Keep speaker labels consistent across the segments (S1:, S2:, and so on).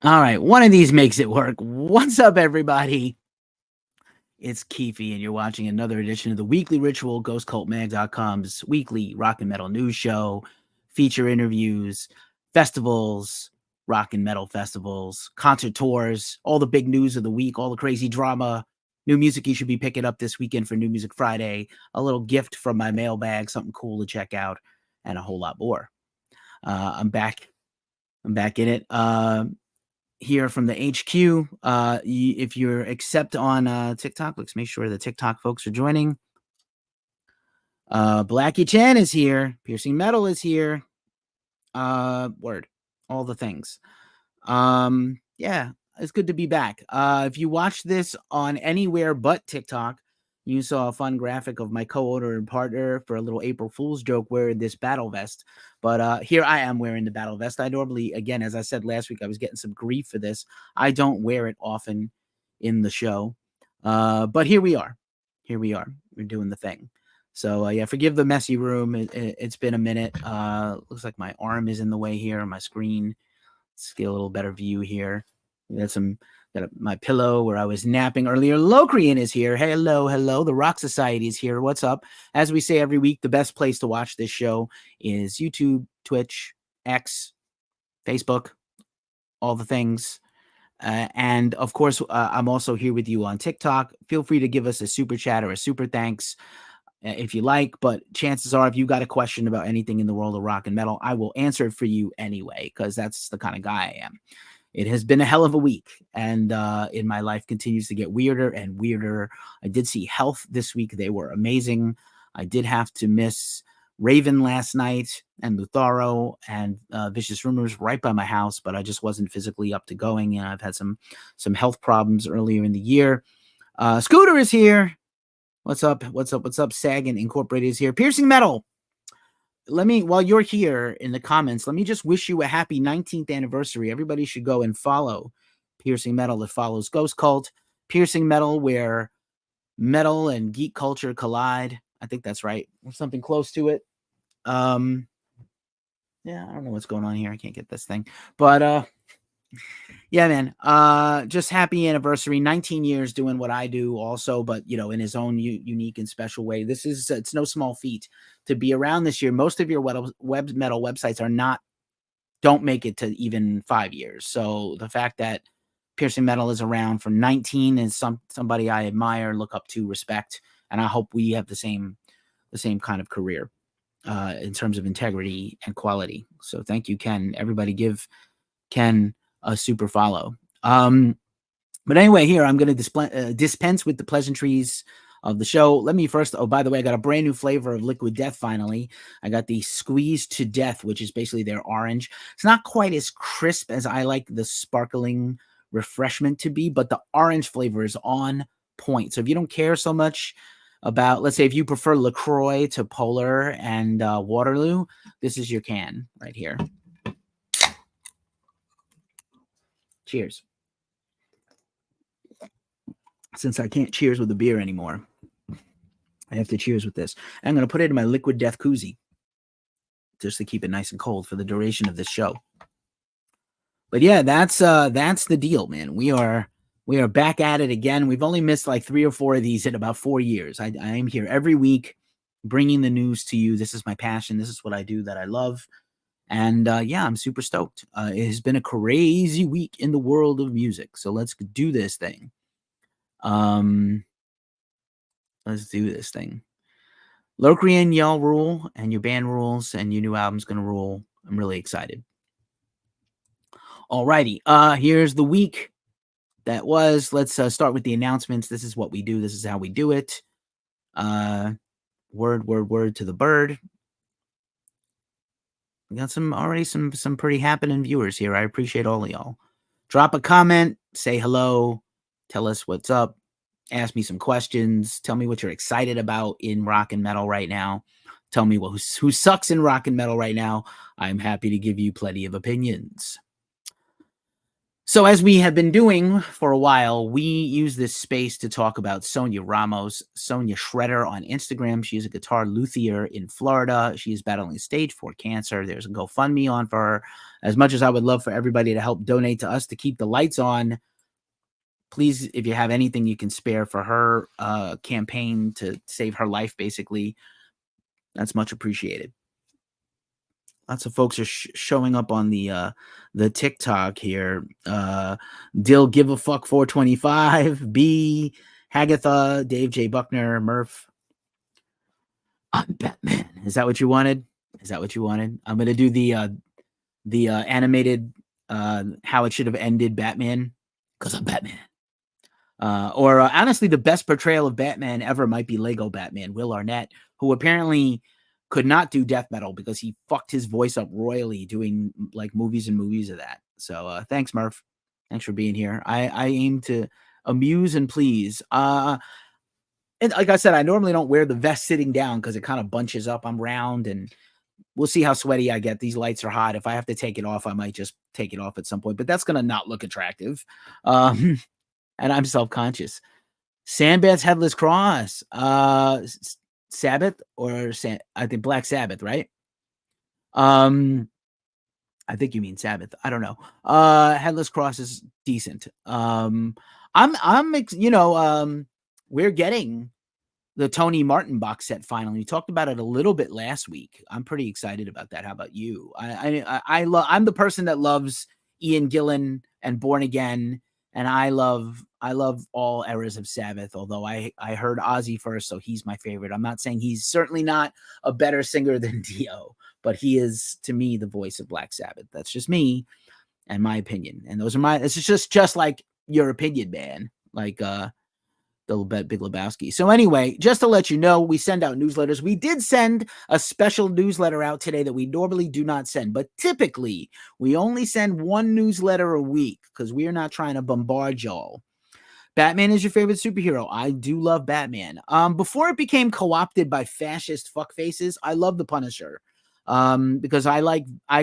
S1: All right, one of these makes it work. What's up, everybody? It's Keefe, and you're watching another edition of the Weekly Ritual, GhostCultMag.com's weekly rock and metal news show, feature interviews, festivals, rock and metal festivals, concert tours, all the big news of the week, all the crazy drama, new music you should be picking up this weekend for New Music Friday, a little gift from my mailbag, something cool to check out, and a whole lot more. I'm back. I'm back in it. Here from the HQ. If you're accept on TikTok, let's make sure the TikTok folks are joining. Blackie Chan is here. Piercing Metal is here. Word. All the things. Yeah, it's good to be back. If you watch this on anywhere but TikTok, you saw a fun graphic of my co-owner and partner for a little April Fool's joke wearing this battle vest. But here I am wearing the battle vest. I normally, again, as I said last week, I was getting some grief for this. I don't wear it often in the show. But here we are. Here we are. We're doing the thing. So, yeah, forgive the messy room. It's been a minute. Looks like my arm is in the way here on my screen. Let's get a little better view here. We got my pillow where I was napping earlier. Locrian is here. Hello. The Rock Society is here. What's up? As we say every week, the best place to watch this show is YouTube, Twitch, X, Facebook, all the things. And of course, I'm also here with you on TikTok. Feel free to give us a super chat or a super thanks if you like, but chances are if you got a question about anything in the world of rock and metal, I will answer it for you anyway, because that's the kind of guy I am. It has been a hell of a week, and in my life continues to get weirder and weirder. I did see Health this week. They were amazing. I did have to miss Raven last night and Lutharo and Vicious Rumors right by my house, but I just wasn't physically up to going, and I've had some health problems earlier in the year. Scooter is here. What's up? Sagan Incorporated is here. Piercing Metal. While you're here in the comments, let me just wish you a happy 19th anniversary. Everybody should go and follow Piercing Metal. It follows Ghost Cult. Piercing Metal, where metal and geek culture collide. I think that's right. Or something close to it. Yeah, I don't know what's going on here. I can't get this thing. But yeah, man. Just happy anniversary. 19 years doing what I do also, but in his own unique and special way. It's no small feat to be around this year. Most of your web metal websites don't make it to even 5 years. So the fact that Piercing Metal is around for 19 is somebody I admire, look up to, respect, and I hope we have the same kind of career in terms of integrity and quality. So thank you, Ken. Everybody give Ken a super follow. But anyway, here I'm going to dispense with the pleasantries of the show. Let me first, by the way, I got a brand new flavor of Liquid Death finally. I got the Squeeze to Death, which is basically their orange. It's not quite as crisp as I like the sparkling refreshment to be, but the orange flavor is on point. So if you don't care so much about, let's say if you prefer LaCroix to Polar and Waterloo, this is your can right here. Cheers. Since I can't cheers with the beer anymore, I have to cheers with this. And I'm going to put it in my Liquid Death koozie just to keep it nice and cold for the duration of this show. But yeah, that's the deal, man. We are back at it again. We've only missed like 3 or 4 of these in about 4 years. I am here every week bringing the news to you. This is my passion. This is what I do that I love. And yeah, I'm super stoked. It has been a crazy week in the world of music. So let's do this thing. Let's do this thing. Locrian, y'all rule, and your band rules, and your new album's gonna rule. I'm really excited. Alrighty, here's the week that was. Let's start with the announcements. This is what we do. This is how we do it. Word to the bird. We got some pretty happening viewers here. I appreciate all of y'all. Drop a comment, say hello, tell us what's up, ask me some questions, tell me what you're excited about in rock and metal right now. Tell me who sucks in rock and metal right now. I'm happy to give you plenty of opinions. So as we have been doing for a while, we use this space to talk about Sonia Ramos, Sonia Shredder on Instagram. She's a guitar luthier in Florida. She is battling stage 4 cancer. There's a GoFundMe on for her as much as I would love for everybody to help donate to us to keep the lights on, please, if you have anything you can spare for her campaign to save her life, basically, that's much appreciated. Lots of folks are showing up on the TikTok here. Dill Give a Fuck 425, B, Hagatha, Dave J. Buckner, Murph. I'm Batman. Is that what you wanted? Is that what you wanted? I'm gonna do the animated how it should have ended Batman, because I'm Batman. Or honestly, the best portrayal of Batman ever might be Lego Batman, Will Arnett, who apparently could not do death metal because he fucked his voice up royally doing like movies and movies of that. So thanks, Murph. Thanks for being here. I aim to amuse and please. And like I said, I normally don't wear the vest sitting down because it kind of bunches up. I'm round, and we'll see how sweaty I get. These lights are hot. If I have to take it off, I might just take it off at some point, but that's going to not look attractive. And I'm self-conscious. Sandbat's Headless Cross, Sabbath, or I think Black Sabbath, right? I think you mean Sabbath. I don't know. Headless Cross is decent. We're getting the Tony Martin box set finally. We talked about it a little bit last week. I'm pretty excited about that. How about you? I'm the person that loves Ian Gillan and Born Again, and I love all eras of Sabbath, although I heard Ozzy first, so he's my favorite. I'm not saying he's certainly not a better singer than Dio, but he is, to me, the voice of Black Sabbath. That's just me and my opinion. And those are it's just like your opinion, man. Like the Big Lebowski. So anyway, just to let you know, we send out newsletters. We did send a special newsletter out today that we normally do not send, but typically we only send one newsletter a week because we are not trying to bombard y'all. Batman is your favorite superhero. I do love Batman. Before it became co-opted by fascist fuckfaces, I love the Punisher. Because I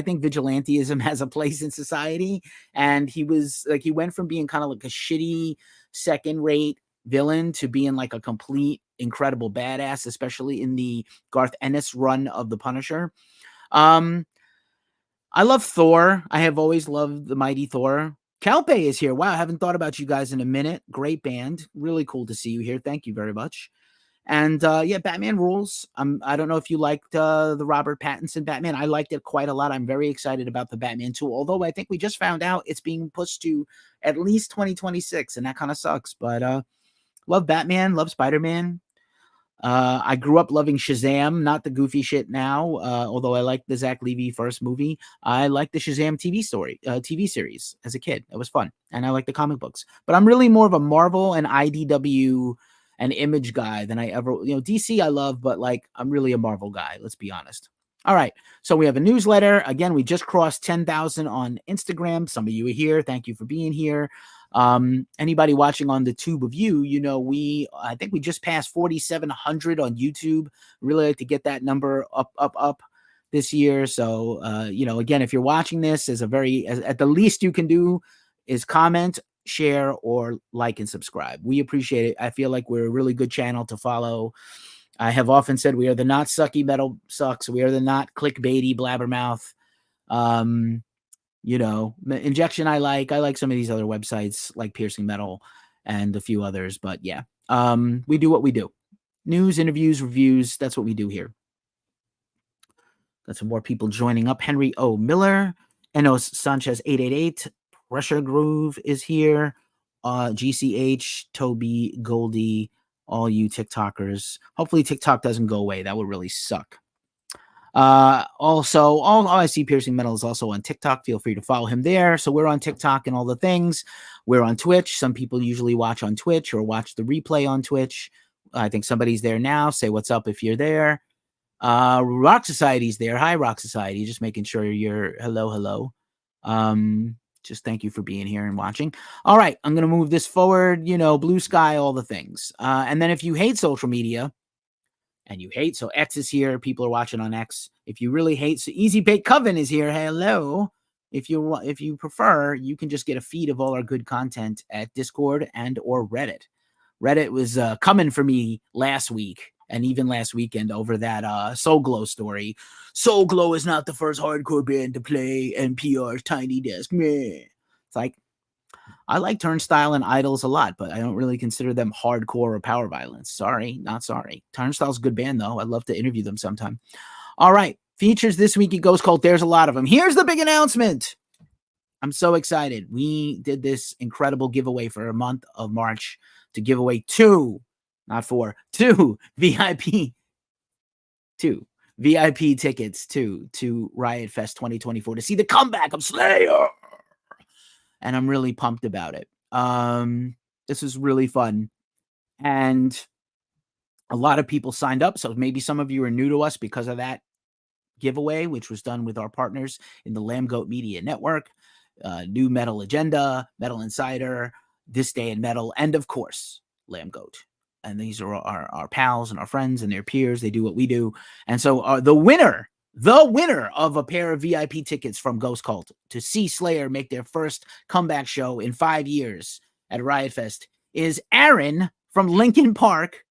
S1: think vigilantism has a place in society, and he went from being kind of like a shitty second-rate villain to being like a complete incredible badass, especially in the Garth Ennis run of the Punisher. I love Thor. I have always loved the mighty Thor. Calpe is here. Wow, I haven't thought about you guys in a minute. Great band. Really cool to see you here. Thank you very much. And Batman rules. I don't know if you liked the Robert Pattinson Batman. I liked it quite a lot. I'm very excited about the Batman 2, although I think we just found out it's being pushed to at least 2026, and that kind of sucks. But love Batman, love Spider-Man. I grew up loving Shazam, not the goofy shit now, although I liked the Zach Levy first movie. I liked the Shazam TV series as a kid. It was fun, and I like the comic books. But I'm really more of a Marvel and IDW and Image guy than I ever, DC I love, but like I'm really a Marvel guy, let's be honest. All right, so we have a newsletter. Again, we just crossed 10,000 on Instagram. Some of you are here. Thank you for being here. Anybody watching on the tube of you, I think we just passed 4,700 on YouTube. Really like to get that number up this year. So, again, if you're watching this, at the least you can do is comment, share, or like and subscribe. We appreciate it. I feel like we're a really good channel to follow. I have often said we are the not sucky metal sucks. We are the not clickbaity blabbermouth. Injection I like some of these other websites like Piercing Metal and a few others, but yeah, we do what we do. News, interviews, reviews, that's what we do here. Got some more people joining up. Henry O. Miller, Enos Sanchez 888, Pressure Groove is here, GCH, Toby, Goldie, all you TikTokers. Hopefully TikTok doesn't go away. That would really suck. Also, all I see Piercing Metal is also on TikTok. Feel free to follow him there. So we're on TikTok and all the things. We're on Twitch. Some people usually watch on Twitch or watch the replay on Twitch. I think somebody's there now. Say what's up if you're there. Rock Society's there. Hi, Rock Society. Just making sure you're hello. Just thank you for being here and watching. All right, I'm gonna move this forward. Blue sky, all the things. And then if you hate social media. And you hate, so X is here. People are watching on X. If you really hate, so Easy Bake Coven is here. Hello. If you prefer, you can just get a feed of all our good content at Discord and or Reddit. Reddit was coming for me last week And even last weekend over that Soul Glow story. Soul Glow is not the first hardcore band to play NPR's Tiny Desk. Meh. It's like, I like Turnstile and Idols a lot, but I don't really consider them hardcore or power violence. Sorry, not sorry. Turnstile's a good band, though. I'd love to interview them sometime. All right. Features this week at Ghost Cult. There's a lot of them. Here's the big announcement. I'm so excited. We did this incredible giveaway for a month of March to give away two VIP tickets to Riot Fest 2024 to see the comeback of Slayer. And I'm really pumped about it. This was really fun. And a lot of people signed up. So maybe some of you are new to us because of that giveaway, which was done with our partners in the Lambgoat Media Network, New Metal Agenda, Metal Insider, This Day in Metal, and of course, Lambgoat. And these are our pals and our friends and their peers. They do what we do. And so the winner of a pair of VIP tickets from Ghost Cult to see Slayer make their first comeback show in 5 years at Riot Fest is Aaron from Linkin Park,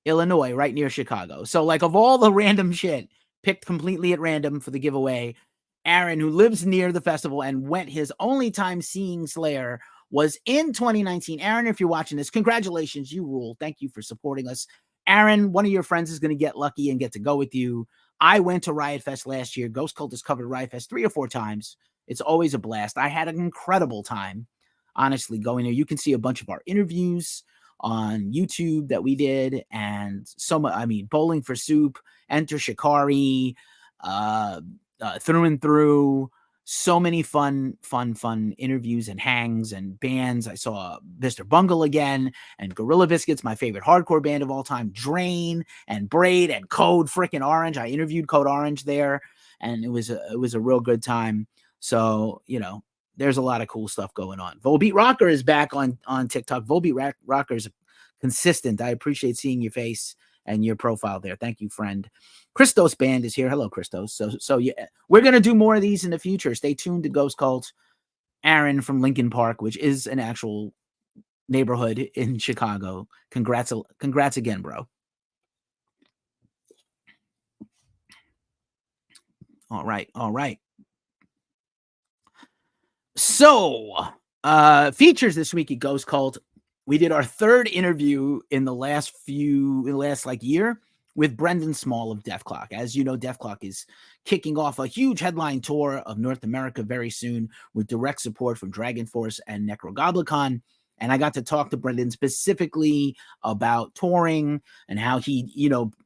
S1: Illinois, right near Chicago. So like of all the random shit picked completely at random for the giveaway, Aaron, who lives near the festival and went his only time seeing Slayer was in 2019. Aaron, if you're watching this, congratulations, you rule. Thank you for supporting us. Aaron, one of your friends is going to get lucky and get to go with you. I went to Riot Fest last year. Ghost Cult has covered Riot Fest 3 or 4 times. It's always a blast. I had an incredible time, honestly, going there. You can see a bunch of our interviews on YouTube that we did, and so much. I mean, Bowling for Soup, Enter Shikari, Through and Through. So many fun interviews and hangs and bands. I saw Mr. Bungle again and Gorilla Biscuits, my favorite hardcore band of all time, Drain and Braid and Code freaking Orange. I interviewed Code Orange there, and it was a real good time. So, you know, there's a lot of cool stuff going on. Volbeat Rocker is back on TikTok. Volbeat Rocker is consistent. I appreciate seeing your face and your profile there. Thank you, friend. Christos Band is here. Hello, Christos. So yeah, we're going to do more of these in the future. Stay tuned to Ghost Cult. Aaron from Linkin Park, which is an actual neighborhood in Chicago. Congrats again, bro. All right. So, features this week at Ghost Cult. We did our 3rd interview in the last year with Brendan Small of Dethklok. As you know, Dethklok is kicking off a huge headline tour of North America very soon with direct support from Dragon Force and Necrogoblicon. And I got to talk to Brendan specifically about touring and how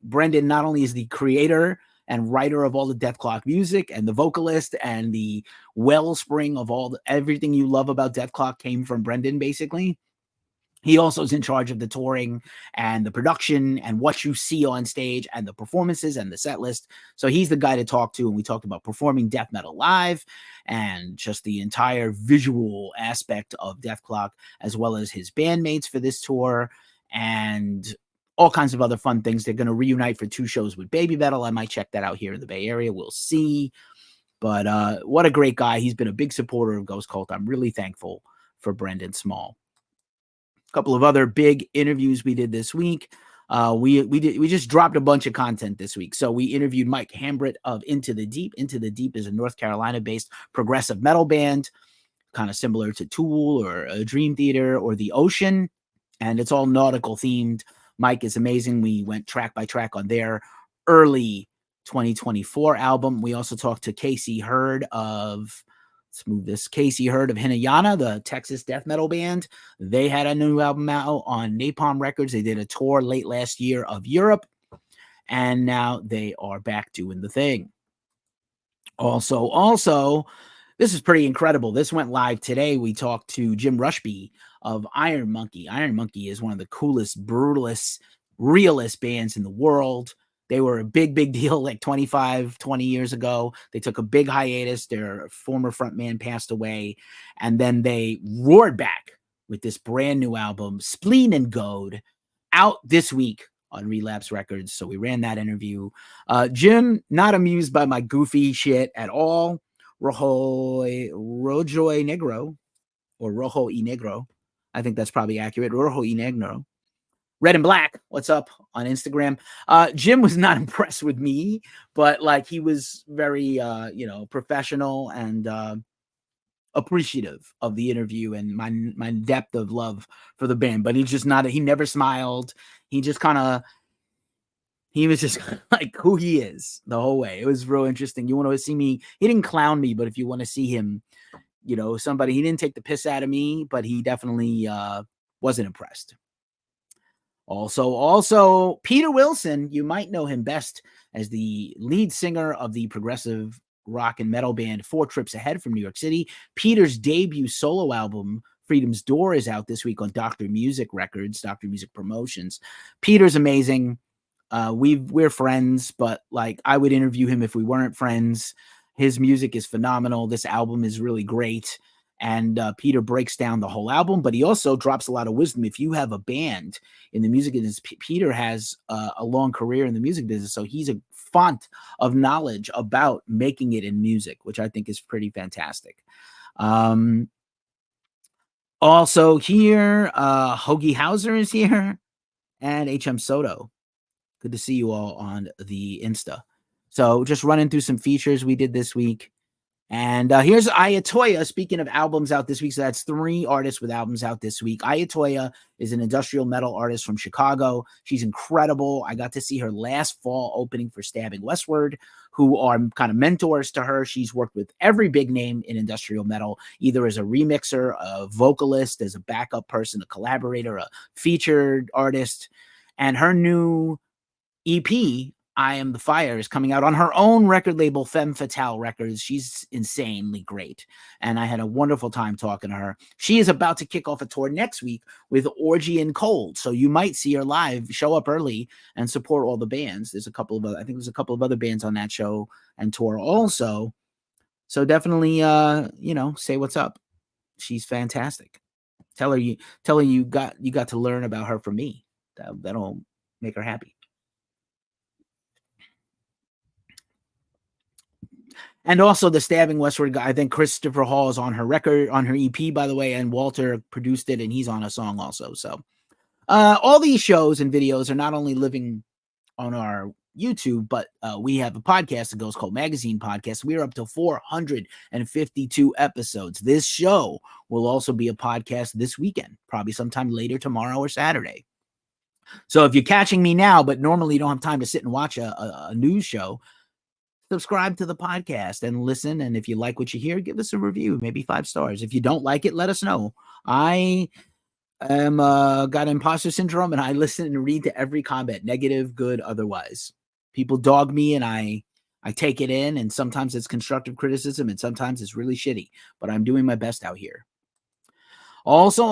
S1: Brendan not only is the creator and writer of all the Dethklok music and the vocalist and the wellspring of everything you love about Dethklok came from Brendan, basically. He also is in charge of the touring and the production and what you see on stage and the performances and the set list. So he's the guy to talk to. And we talked about performing death metal live and just the entire visual aspect of Dethklok, as well as his bandmates for this tour and all kinds of other fun things. They're going to reunite for 2 shows with Baby Metal. I might check that out here in the Bay Area. We'll see. But what a great guy. He's been a big supporter of Ghost Cult. I'm really thankful for Brendan Small. Couple of other big interviews we did this week. We just dropped a bunch of content this week. So we interviewed Mike Hambritt of Into the Deep. Into the Deep is a North Carolina-based progressive metal band, kind of similar to Tool or Dream Theater or The Ocean, and it's all nautical themed. Mike is amazing. We went track by track on their early 2024 album. We also talked to Casey Hurd of Hinayana, the Texas death metal band. They had a new album out on Napalm Records. They did a tour late last year of Europe, and now they are back doing the thing. Also, this is pretty incredible. This went live today. We talked to Jim Rushby of Iron Monkey. Iron Monkey is one of the coolest, brutalist, realist bands in the world. They were a big deal like 20 years ago. They took a big hiatus. Their former frontman passed away. And then they roared back with this brand new album, Spleen and Goad, out this week on Relapse Records. So we ran that interview. Jim, not amused by my goofy shit at all. Rojo Negro, or Rojo y Negro. I think that's probably accurate. Rojo y Negro. Red and Black, what's up on Instagram? Jim was not impressed with me, but like he was very, professional and appreciative of the interview and my depth of love for the band. But he's just not. He never smiled. He just kind of. He was just like who he is the whole way. It was real interesting. You want to see me? He didn't clown me, but if you want to see him, somebody, he didn't take the piss out of me, but he definitely wasn't impressed. Also, Peter Wilson, you might know him best as the lead singer of the progressive rock and metal band 4 Trips Ahead from New York City. Peter's debut solo album, Freedom's Door, is out this week on Dr. Music Records, Dr. Music Promotions. Peter's amazing. We're friends, but like I would interview him if we weren't friends. His music is phenomenal. This album is really great. And Peter breaks down the whole album, but he also drops a lot of wisdom. If you have a band in the music business, Peter has a long career in the music business, so he's a font of knowledge about making it in music, which I think is pretty fantastic. Also here, Hoagie Hauser is here, and HM Soto. Good to see you all on the Insta. So just running through some features we did this week. And here's Ayatoya. Speaking of albums out this week, so that's 3 artists with albums out this week. Ayatoya is an industrial metal artist from Chicago. She's incredible. I got to see her last fall opening for Stabbing Westward, who are kind of mentors to her. She's worked with every big name in industrial metal, either as a remixer, a vocalist, as a backup person, a collaborator, a featured artist. And her new EP, I Am the Fire, is coming out on her own record label, Femme Fatale Records. She's insanely great, and I had a wonderful time talking to her. She is about to kick off a tour next week with Orgy and Cold, so you might see her live. Show up early and support all the bands. There's a couple of I think there's a couple of other bands on that show and tour also. So definitely, say what's up. She's fantastic. Tell her you got to learn about her from me. That'll make her happy. And also the Stabbing Westward guy. I think Christopher Hall is on her record, on her EP, by the way, and Walter produced it, and he's on a song also. So all these shows and videos are not only living on our YouTube, but we have a podcast that goes called Magazine Podcast. We're up to 452 episodes. This show will also be a podcast this weekend, probably sometime later tomorrow or Saturday. So if you're catching me now, but normally you don't have time to sit and watch a news show, subscribe to the podcast and listen. And if you like what you hear, give us a review, maybe 5 stars. If you don't like it, let us know. I am got imposter syndrome, and I listen and read to every comment, negative, good, otherwise. People dog me, and I take it in, and sometimes it's constructive criticism, and sometimes it's really shitty, but I'm doing my best out here. Also,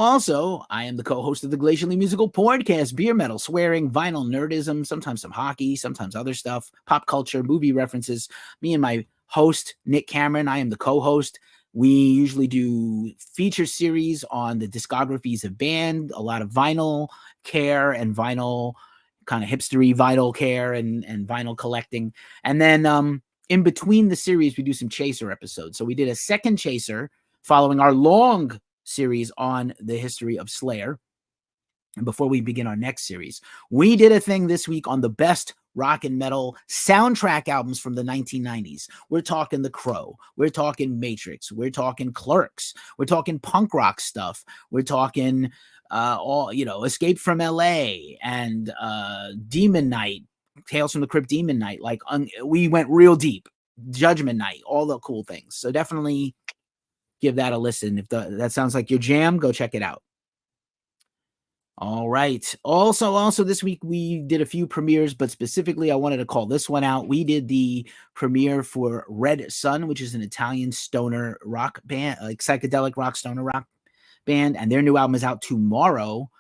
S1: I am the co-host of the Glacially Musical Podcast, beer metal, swearing, vinyl nerdism, sometimes some hockey, sometimes other stuff, pop culture, movie references. Me and my host, Nick Cameron, I am the co-host. We usually do feature series on the discographies of band, a lot of vinyl care and vinyl kind of hipstery vinyl care and vinyl collecting. And then in between the series, we do some chaser episodes. So we did a second chaser following our long series on the history of Slayer. And before we begin our next series, we did a thing this week on the best rock and metal soundtrack albums from the 1990s. We're talking The Crow. We're talking Matrix. We're talking Clerks. We're talking punk rock stuff. We're talking Escape from LA and Demon Night, Tales from the Crypt, Demon Night. Like we went real deep. Judgment Night, all the cool things. So definitely give that a listen. If that sounds like your jam, go check it out. All right. Also this week we did a few premieres, but specifically I wanted to call this one out. We did the premiere for Red Sun, which is an Italian stoner rock band, like psychedelic rock, stoner rock band, and their new album is out tomorrow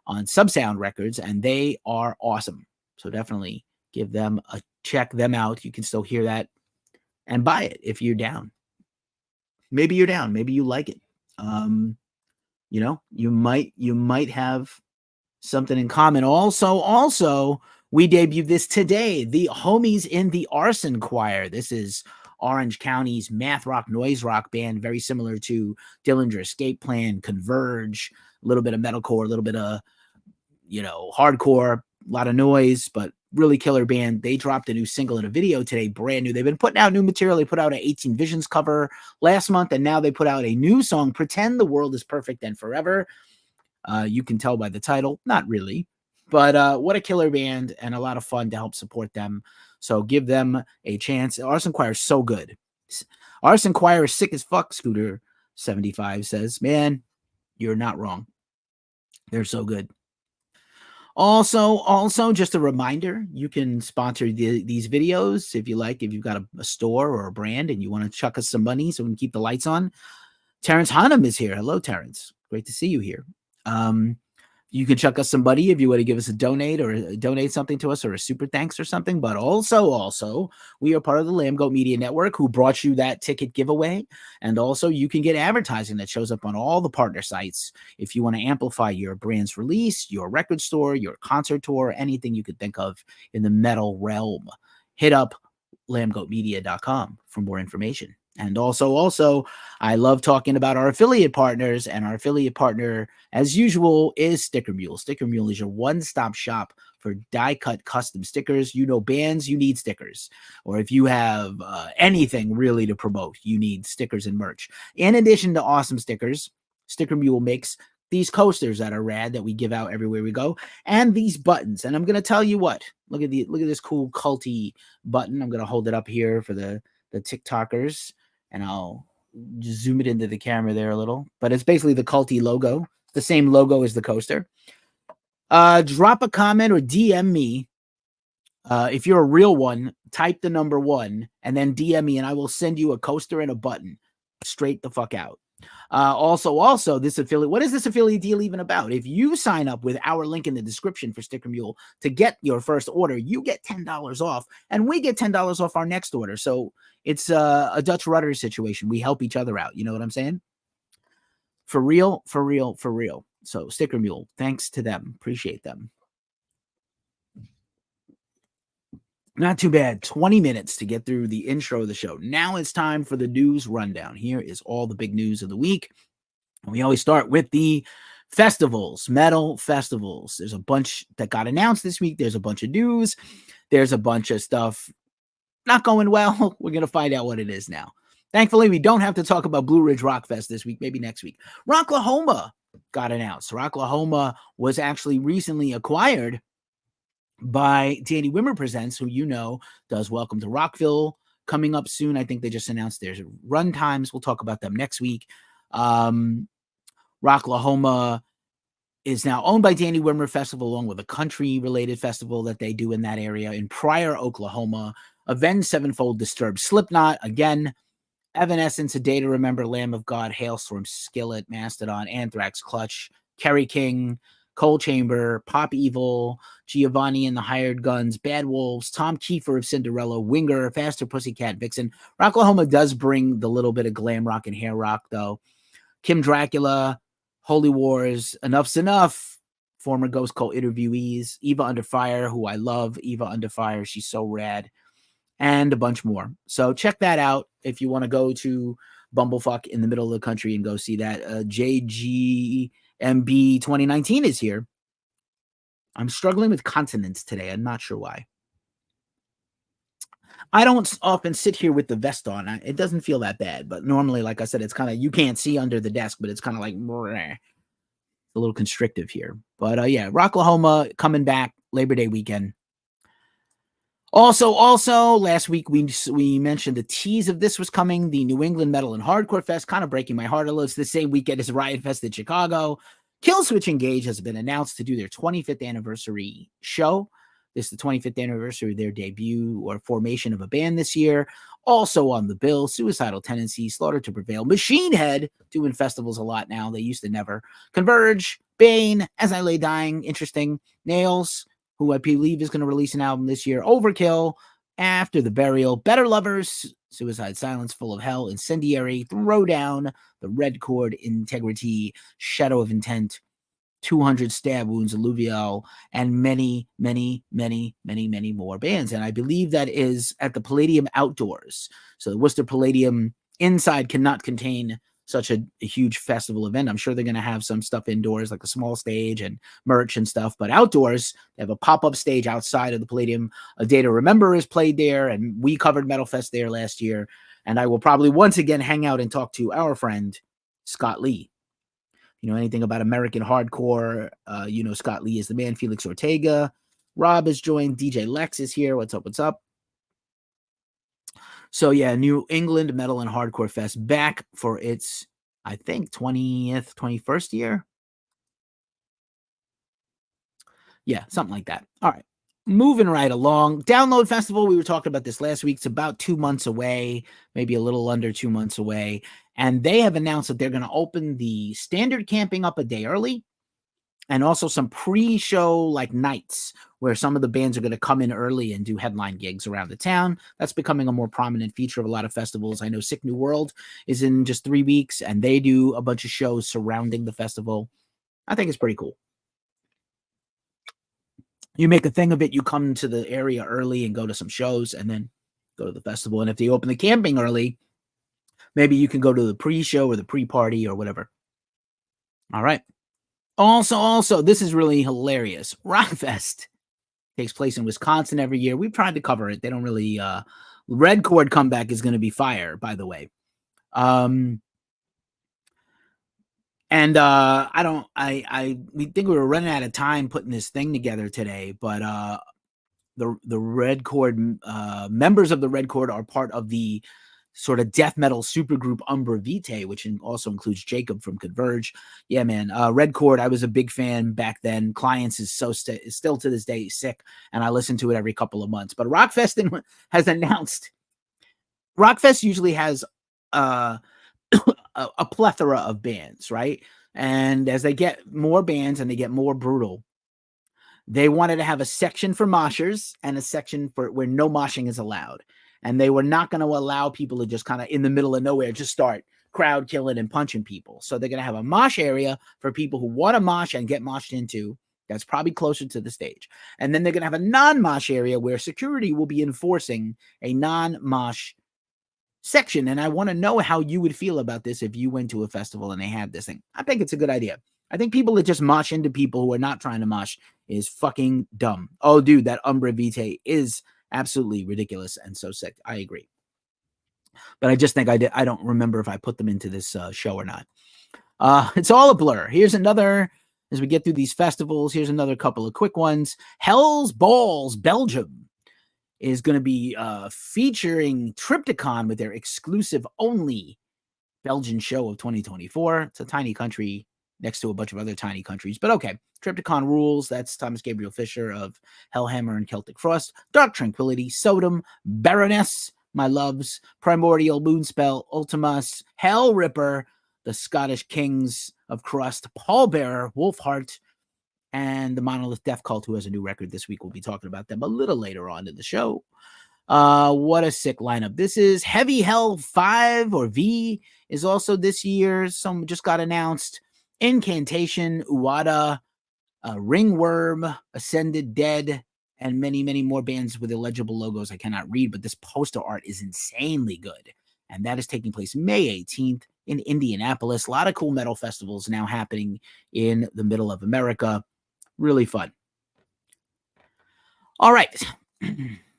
S1: on Subsound Records, and they are awesome. So definitely check them out. You can still hear that and buy it if you're down. Maybe you're down. Maybe you like it. You might have something in common. Also, we debuted this today. The Homies in the Arson Choir. This is Orange County's math rock, noise rock band, very similar to Dillinger Escape Plan, Converge, a little bit of metalcore, a little bit of hardcore, a lot of noise, but really killer band. They dropped a new single and a video today, brand new. They've been putting out new material. They put out an 18 Visions cover last month, and now they put out a new song, Pretend the World is Perfect and Forever. You can tell by the title, not really, but what a killer band, and a lot of fun to help support them. So give them a chance. Arson Choir is so good. Arson Choir is sick as fuck, Scooter75 says. Man, you're not wrong. They're so good. Also, just a reminder, you can sponsor these videos if you like. If you've got a store or a brand and you want to chuck us some money so we can keep the lights on. Terrence Hanum is here. Hello, Terrence. Great to see you here. You can chuck us some money if you want to give us a donate something to us, or a super thanks or something. But also, we are part of the Lambgoat Media Network, who brought you that ticket giveaway. And also, you can get advertising that shows up on all the partner sites if you want to amplify your brand's release, your record store, your concert tour, anything you could think of in the metal realm. Hit up lambgoatmedia.com for more information. And also, I love talking about our affiliate partners, and our affiliate partner, as usual, is Sticker Mule. Sticker Mule is your one-stop shop for die-cut custom stickers. Bands, you need stickers. Or if you have anything really to promote, you need stickers and merch. In addition to awesome stickers, Sticker Mule makes these coasters that are rad that we give out everywhere we go, and these buttons. And I'm going to tell you what. Look at this cool culty button. I'm going to hold it up here for the TikTokers, and I'll just zoom it into the camera there a little. But it's basically the culty logo, the same logo as the coaster. Drop a comment or DM me. If you're a real one, type the number 1 and then DM me, and I will send you a coaster and a button straight the fuck out. Also, this affiliate, what is this affiliate deal even about? If you sign up with our link in the description for Sticker Mule to get your first order, you get $10 off, and we get $10 off our next order. So it's a Dutch rudder situation. We help each other out. You know what I'm saying? For real. So Sticker Mule, thanks to them. Appreciate them. Not too bad. 20 minutes to get through the intro of the show. Now it's time for the news rundown. Here is all the big news of the week. And we always start with the festivals, metal festivals. There's a bunch that got announced this week. There's a bunch of news. There's a bunch of stuff not going well. We're going to find out what it is now. Thankfully, we don't have to talk about Blue Ridge Rock Fest this week, maybe next week. Rocklahoma got announced. Rocklahoma was actually recently acquired by Danny Wimmer Presents, who does Welcome to Rockville coming up soon. I think they just announced their run times. We'll talk about them next week. Rocklahoma is now owned by Danny Wimmer Festival, along with a country-related festival that they do in that area in Pryor, Oklahoma. Avenged Sevenfold, Disturbed, Slipknot, again, Evanescence, A Day to Remember, Lamb of God, Hailstorm, Skillet, Mastodon, Anthrax, Clutch, Kerry King, Cold Chamber, Pop Evil, Giovanni and the Hired Guns, Bad Wolves, Tom Kiefer of Cinderella, Winger, Faster Pussycat, Vixen. Rocklahoma does bring the little bit of glam rock and hair rock, though. Kim Dracula, Holy Wars, Enough's Enough, former Ghost Cult interviewees, Eva Under Fire, who I love, Eva Under Fire, she's so rad, and a bunch more. So check that out if you want to go to Bumblefuck in the middle of the country and go see that. JGMB 2019 is here. I'm struggling with consonants today. I'm not sure why. I don't often sit here with the vest on. It doesn't feel that bad, but normally, like I said, it's kind of, you can't see under the desk, but it's kind of like a little constrictive here. But yeah, Rocklahoma coming back Labor Day weekend. Also, last week we mentioned the tease of this was coming, the New England Metal and Hardcore Fest, kind of breaking my heart a little. It's the same weekend as Riot Fest in Chicago. Killswitch Engage has been announced to do their 25th anniversary show. This is the 25th anniversary of their debut or formation of a band this year. Also on the bill, Suicidal Tendencies, Slaughter to Prevail, Machine Head, doing festivals a lot now. They used to never. Converge, Bane, As I Lay Dying, interesting. Nails, who I believe is going to release an album this year. Overkill, After the Burial, Better Lovers, Suicide Silence, Full of Hell, Incendiary, Throwdown, The Red Chord, Integrity, Shadow of Intent, 200 Stab Wounds, Alluvial, and many, many, many, many, many more bands. And I believe that is at the Palladium Outdoors. So the Worcester Palladium inside cannot contain such a huge festival event. I'm sure they're going to have some stuff indoors, like a small stage and merch and stuff. But outdoors, they have a pop-up stage outside of the Palladium. A Day to Remember is played there, and we covered Metal Fest there last year. And I will probably once again hang out and talk to our friend Scott Lee. You know anything about American hardcore, you know Scott Lee is the man. Felix Ortega. Rob has joined. DJ Lex is here. What's up? What's up? So yeah, New England Metal and Hardcore Fest back for its, I think, 20th, 21st year. Yeah, something like that. All right. Moving right along. Download Festival, we were talking about this last week. It's about 2 months away, maybe a little under 2 months away. And they have announced that they're going to open the standard camping up a day early, and also some pre-show like nights where some of the bands are going to come in early and do headline gigs around the town. That's becoming a more prominent feature of a lot of festivals. I know Sick New World is in just 3 weeks, and they do a bunch of shows surrounding the festival. I think it's pretty cool. You make a thing of it, you come to the area early and go to some shows and then go to the festival. And if they open the camping early, maybe you can go to the pre-show or the pre-party or whatever. All right. Also, this is really hilarious. Riot Fest takes place in Wisconsin every year. We've tried to cover it. They don't really, Red Chord comeback is going to be fire, by the way. We think we were running out of time putting this thing together today, but the Red Chord members of the Red Chord are part of the sort of death metal supergroup Umbra Vitae, which also includes Jacob from Converge. Yeah, man. Red Chord, I was a big fan back then. Clients is still to this day sick, and I listen to it every couple of months. But Rockfest has announced. Rockfest usually has a plethora of bands, right? And as they get more bands and they get more brutal, they wanted to have a section for moshers and a section for where no moshing is allowed. And they were not going to allow people to just kind of in the middle of nowhere just start crowd killing and punching people. So they're going to have a mosh area for people who want to mosh and get moshed into. That's probably closer to the stage. And then they're going to have a non-mosh area where security will be enforcing a non-mosh section. And I want to know how you would feel about this if you went to a festival and they had this thing. I think it's a good idea. I think people that just mosh into people who are not trying to mosh is fucking dumb. Oh, dude, that Umbra Vitae is absolutely ridiculous and so sick. I agree. But I just think I don't remember if I put them into this show or not. It's all a blur. Here's another, as we get through these festivals, here's another couple of quick ones. Hell's Balls, Belgium, is going to be featuring Triptychon with their exclusive only Belgian show of 2024. It's a tiny country next to a bunch of other tiny countries. But okay, Triptychon rules. That's Thomas Gabriel Fisher of Hellhammer and Celtic Frost. Dark Tranquility, Sodom, Baroness, My Loves, Primordial, Moonspell, Ultimas, Hell Ripper, the Scottish Kings of Crust, Pallbearer, Wolfheart, and the Monolith Death Cult, who has a new record this week. We'll be talking about them a little later on in the show. What a sick lineup this is. Heavy Hell 5 or V is also this year. Some just got announced. Incantation, Uada, Ringworm, Ascended Dead, and many, many more bands with illegible logos I cannot read, but this poster art is insanely good. And that is taking place May 18th in Indianapolis. A lot of cool metal festivals now happening in the middle of America. Really fun. All right.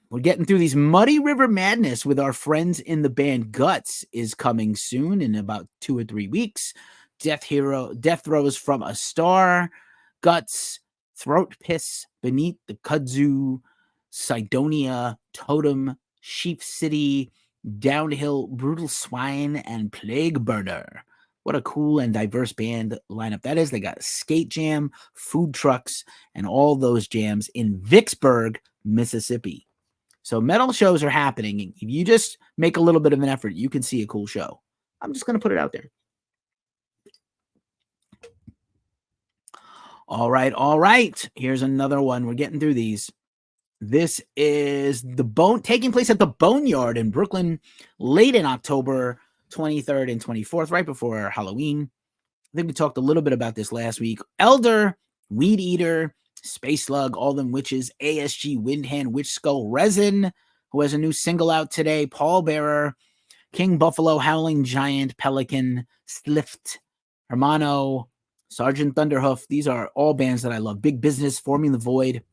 S1: We're getting through these Muddy River Madness with our friends in the band Guts is coming soon in about 2 or 3 weeks. Death Throws from a Star, Guts, Throat Piss, Beneath the Kudzu, Sidonia, Totem, Sheep City, Downhill, Brutal Swine, and Plague Burner. What a cool and diverse band lineup that is. They got skate jam, food trucks, and all those jams in Vicksburg, Mississippi. So metal shows are happening. If you just make a little bit of an effort, you can see a cool show. I'm just going to put it out there. All right. Here's another one. We're getting through these. This is taking place at the Boneyard in Brooklyn late in October 23rd and 24th, right before Halloween. I think we talked a little bit about this last week. Elder, Weed Eater, Space Slug, All Them Witches, ASG, Windhand, Witch Skull, Resin, who has a new single out today, Pallbearer, King Buffalo, Howling Giant, Pelican, Slift, Hermano, Sergeant Thunderhoof. These are all bands that I love. Big Business, Forming the Void,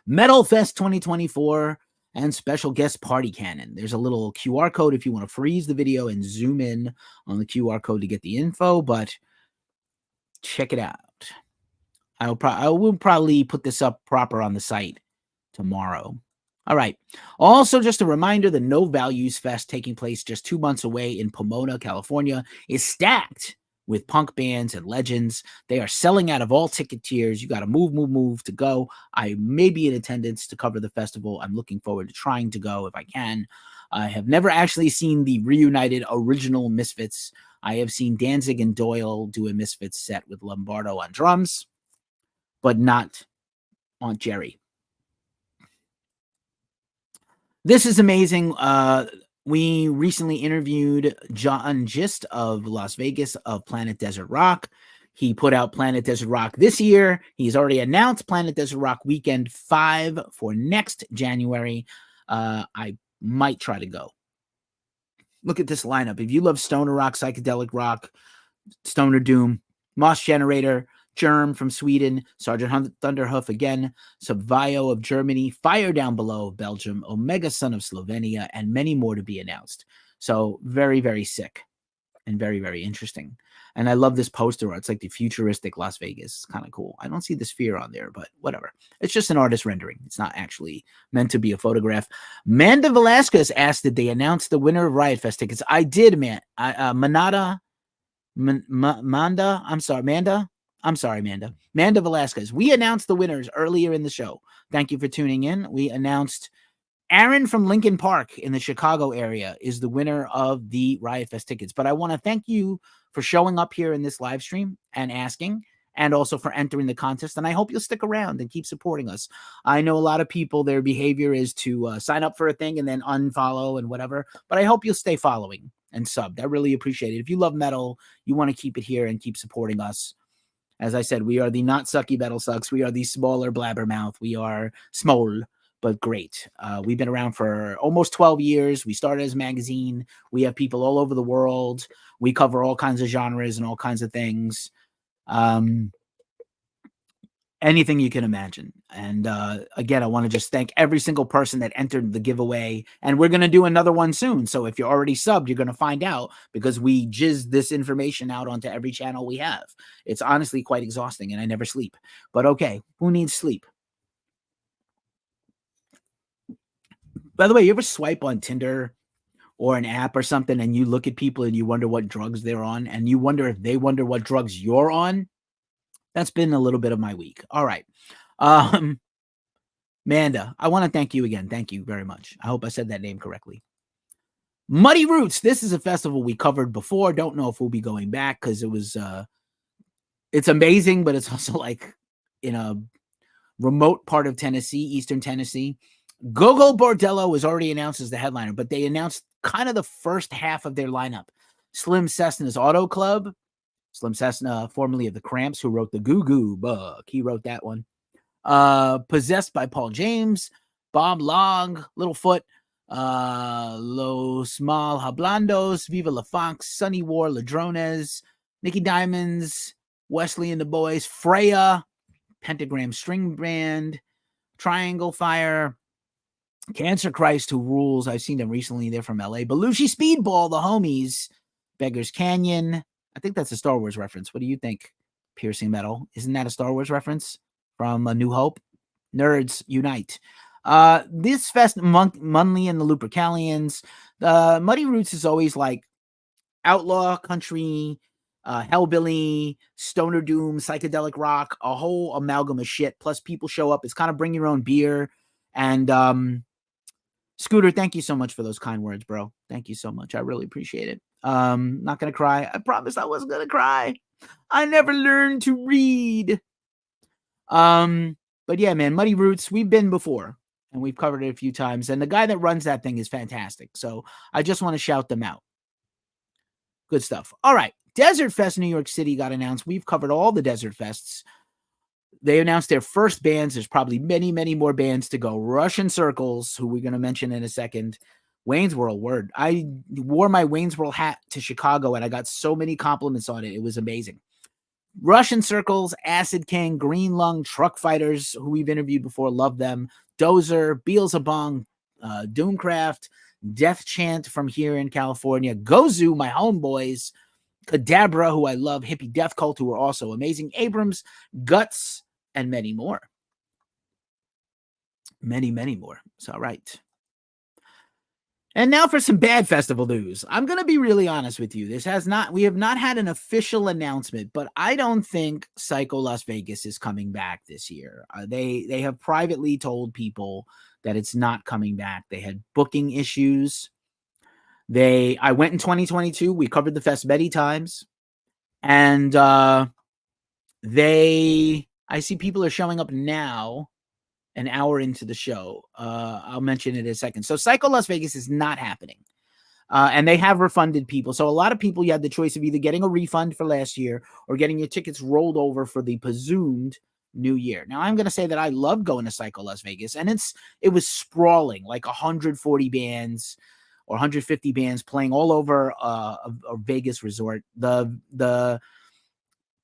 S1: Metal Fest 2024, and special guest Party Cannon. There's a little QR code if you want to freeze the video and zoom in on the QR code to get the info, but check it out. I will probably put this up proper on the site tomorrow. All right. Also, just a reminder, the No Values Fest taking place just 2 months away in Pomona, California, is stacked with punk bands and legends. They are selling out of all ticket tiers. You got to move to go. I may be in attendance to cover the festival. I'm looking forward to trying to go if I can. I have never actually seen the reunited original Misfits. I have seen Danzig and Doyle do a Misfits set with Lombardo on drums, but not Aunt Jerry. This is amazing. We recently interviewed John Gist of Las Vegas of Planet Desert Rock. He put out Planet Desert Rock this year. He's already announced Planet Desert Rock Weekend 5 for next January. I might try to go. Look at this lineup. If you love stoner rock, psychedelic rock, stoner doom, Moss Generator, Germ from Sweden, Sergeant Thunderhoof again, Subvio of Germany, Fire Down Below of Belgium, Omega Sun of Slovenia, and many more to be announced. So very, very sick and very, very interesting. And I love this poster. It's like the futuristic Las Vegas. It's kind of cool. I don't see the sphere on there, but whatever. It's just an artist rendering. It's not actually meant to be a photograph. Manda Velasquez asked, did they announce the winner of Riot Fest tickets? I did, man. Manda. Manda Velasquez. We announced the winners earlier in the show. Thank you for tuning in. We announced Aaron from Linkin Park in the Chicago area is the winner of the Riot Fest tickets. But I want to thank you for showing up here in this live stream and asking, and also for entering the contest. And I hope you'll stick around and keep supporting us. I know a lot of people, their behavior is to sign up for a thing and then unfollow and whatever. But I hope you'll stay following and subbed. I really appreciate it. If you love metal, you want to keep it here and keep supporting us. As I said, we are the not sucky metal sucks. We are the smaller blabbermouth. We are small, but great. We've been around for almost 12 years. We started as a magazine. We have people all over the world. We cover all kinds of genres and all kinds of things. Anything you can imagine. And again, I want to just thank every single person that entered the giveaway. And we're going to do another one soon. So if you're already subbed, you're going to find out, because we jizz this information out onto every channel we have. It's honestly quite exhausting, and I never sleep. But okay, who needs sleep? By the way, you ever swipe on Tinder or an app or something, and you look at people and you wonder what drugs they're on, and you wonder if they wonder what drugs you're on? That's been a little bit of my week. All right. Manda, I want to thank you again. Thank you very much. I hope I said that name correctly. Muddy Roots. This is a festival we covered before. Don't know if we'll be going back, because it was it's amazing, but it's also like in a remote part of Tennessee, Eastern Tennessee. Gogo Bordello was already announced as the headliner, but they announced kind of the first half of their lineup. Slim Cessna's Auto Club. Slim Cessna, formerly of the Cramps, who wrote the Goo Goo Bug. He wrote that one. Possessed by Paul James, Bob Long, Littlefoot, Los Mal Hablandos, Viva La Fox, Sunny War, Ladrones, Nicky Diamonds, Wesley and the Boys, Freya, Pentagram String Band, Triangle Fire, Cancer Christ, who rules. I've seen them recently. They're from LA. Belushi Speedball, the homies, Beggars Canyon. I think that's a Star Wars reference. What do you think, Piercing Metal? Isn't that a Star Wars reference from A New Hope? Nerds unite. This fest, Munley and the Lupercalians. Muddy Roots is always like outlaw country, hellbilly, stoner doom, psychedelic rock, a whole amalgam of shit. Plus people show up. It's kind of bring your own beer. And Scooter, thank you so much for those kind words, bro. Thank you so much. I really appreciate it. Not gonna cry. I promised I wasn't gonna cry. I never learned to read. But yeah, man, Muddy Roots, we've been before and we've covered it a few times. And the guy that runs that thing is fantastic. So I just want to shout them out. Good stuff. All right. Desert Fest New York City got announced. We've covered all the Desert Fests. They announced their first bands. There's probably many, many more bands to go. Russian Circles, who we're going to mention in a second. Wayne's World, word. I wore my Wayne's World hat to Chicago, and I got so many compliments on it. It was amazing. Russian Circles, Acid King, Green Lung, Truck Fighters, who we've interviewed before, love them. Dozer, Beelzebub, Doomcraft, Death Chant from here in California, Gozu, my homeboys, Kadabra, who I love, Hippie Death Cult, who are also amazing, Abrams, Guts, and many more. Many, many more. So, all right. And now for some bad festival news. I'm going to be really honest with you. We have not had an official announcement, but I don't think Psycho Las Vegas is coming back this year. They have privately told people that it's not coming back. They had booking issues. I went in 2022. We covered the fest many times, and I see people are showing up now. An hour into the show. I'll mention it in a second. So Psycho Las Vegas is not happening. And they have refunded people. So a lot of people, you had the choice of either getting a refund for last year or getting your tickets rolled over for the presumed new year. Now, I'm going to say that I love going to Psycho Las Vegas, and it was sprawling, like 140 bands or 150 bands playing all over a Vegas resort. The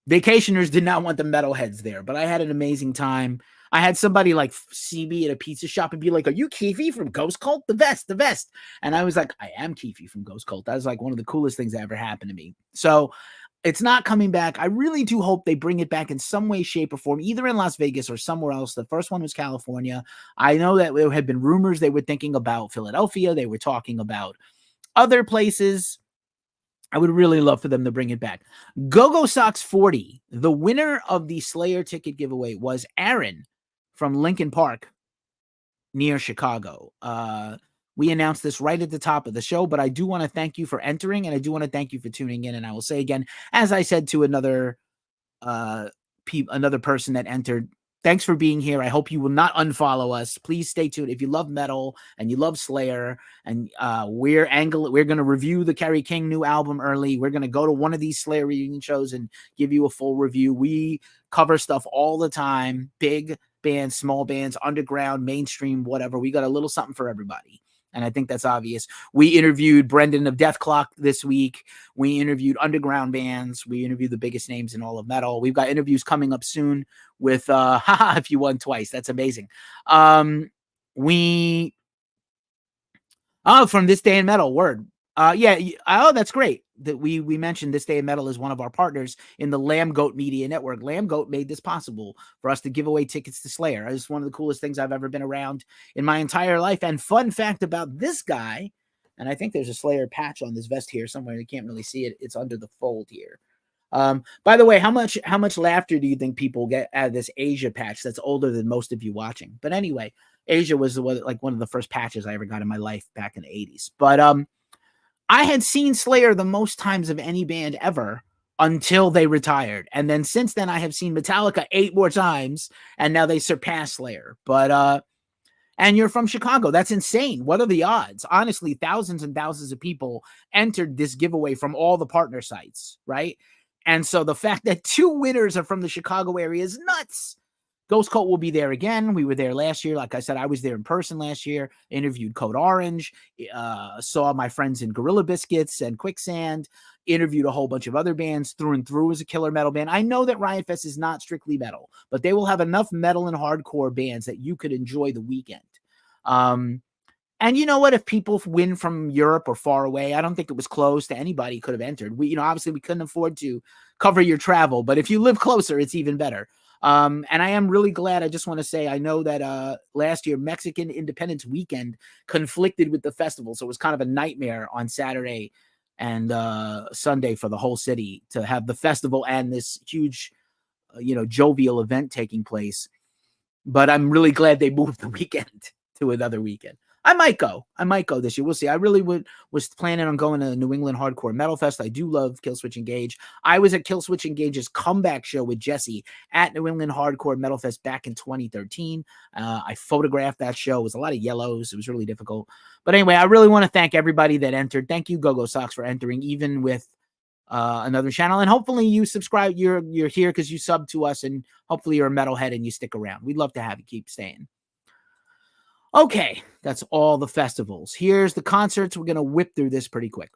S1: vacationers did not want the metalheads there, but I had an amazing time. I had somebody like see me at a pizza shop and be like, "Are you Keefe from Ghost Cult? The vest." And I was like, "I am Keefe from Ghost Cult." That was like one of the coolest things that ever happened to me. So it's not coming back. I really do hope they bring it back in some way, shape, or form, either in Las Vegas or somewhere else. The first one was California. I know that there had been rumors they were thinking about Philadelphia. They were talking about other places. I would really love for them to bring it back. Go-Go Sox 40, the winner of the Slayer ticket giveaway was Aaron from Linkin Park near Chicago. We announced this right at the top of the show, but I do want to thank you for entering, and I do want to thank you for tuning in. And I will say again, as I said to another person that entered, thanks for being here. I hope you will not unfollow us. Please stay tuned. If you love metal and you love Slayer, and we're going to review the Kerry King new album early. We're going to go to one of these Slayer reunion shows and give you a full review. We cover stuff all the time. Big bands, small bands, underground, mainstream, whatever. We got a little something for everybody. And I think that's obvious. We interviewed Brendan of Death Clock this week. We interviewed underground bands. We interviewed the biggest names in all of metal. We've got interviews coming up soon with If You Won Twice. That's amazing. From This Day in Metal, word. That's great that we mentioned This Day in Metal is one of our partners in the Lambgoat Media Network. Lambgoat made this possible for us to give away tickets to Slayer. It's one of the coolest things I've ever been around in my entire life. And fun fact about this guy, and I think there's a Slayer patch on this vest here somewhere. You can't really see it. It's under the fold here. By the way, how much laughter do you think people get out of this Asia patch that's older than most of you watching? But anyway, Asia was one of the first patches I ever got in my life back in the 80s. But I had seen Slayer the most times of any band ever until they retired. And then since then, I have seen Metallica 8 more times, and now they surpass Slayer. But and you're from Chicago. That's insane. What are the odds? Honestly, thousands and thousands of people entered this giveaway from all the partner sites, right? And so the fact that 2 winners are from the Chicago area is nuts. Ghost Cult will be there again. We were there last year. Like I said, I was there in person last year, interviewed Code Orange, saw my friends in Gorilla Biscuits and Quicksand, interviewed a whole bunch of other bands. Through and Through is a killer metal band. I know that Riot Fest is not strictly metal, but they will have enough metal and hardcore bands that you could enjoy the weekend. And you know what? If people win from Europe or far away, I don't think it was closed to anybody could have entered. Obviously we couldn't afford to cover your travel, but if you live closer, it's even better. And I am really glad. I just want to say, I know that last year, Mexican Independence Weekend conflicted with the festival. So it was kind of a nightmare on Saturday and Sunday for the whole city to have the festival and this huge, jovial event taking place. But I'm really glad they moved the weekend to another weekend. I might go this year. We'll see. I really was planning on going to New England Hardcore Metal Fest. I do love Killswitch Engage. I was at Killswitch Engage's comeback show with Jesse at New England Hardcore Metal Fest back in 2013. I photographed that show. It was a lot of yellows. It was really difficult. But anyway, I really want to thank everybody that entered. Thank you, Go-Go Sox, for entering, even with another channel. And hopefully you subscribe. You're here because you sub to us, and hopefully you're a metalhead and you stick around. We'd love to have you keep staying. Okay, that's all the festivals. Here's the concerts. We're going to whip through this pretty quick.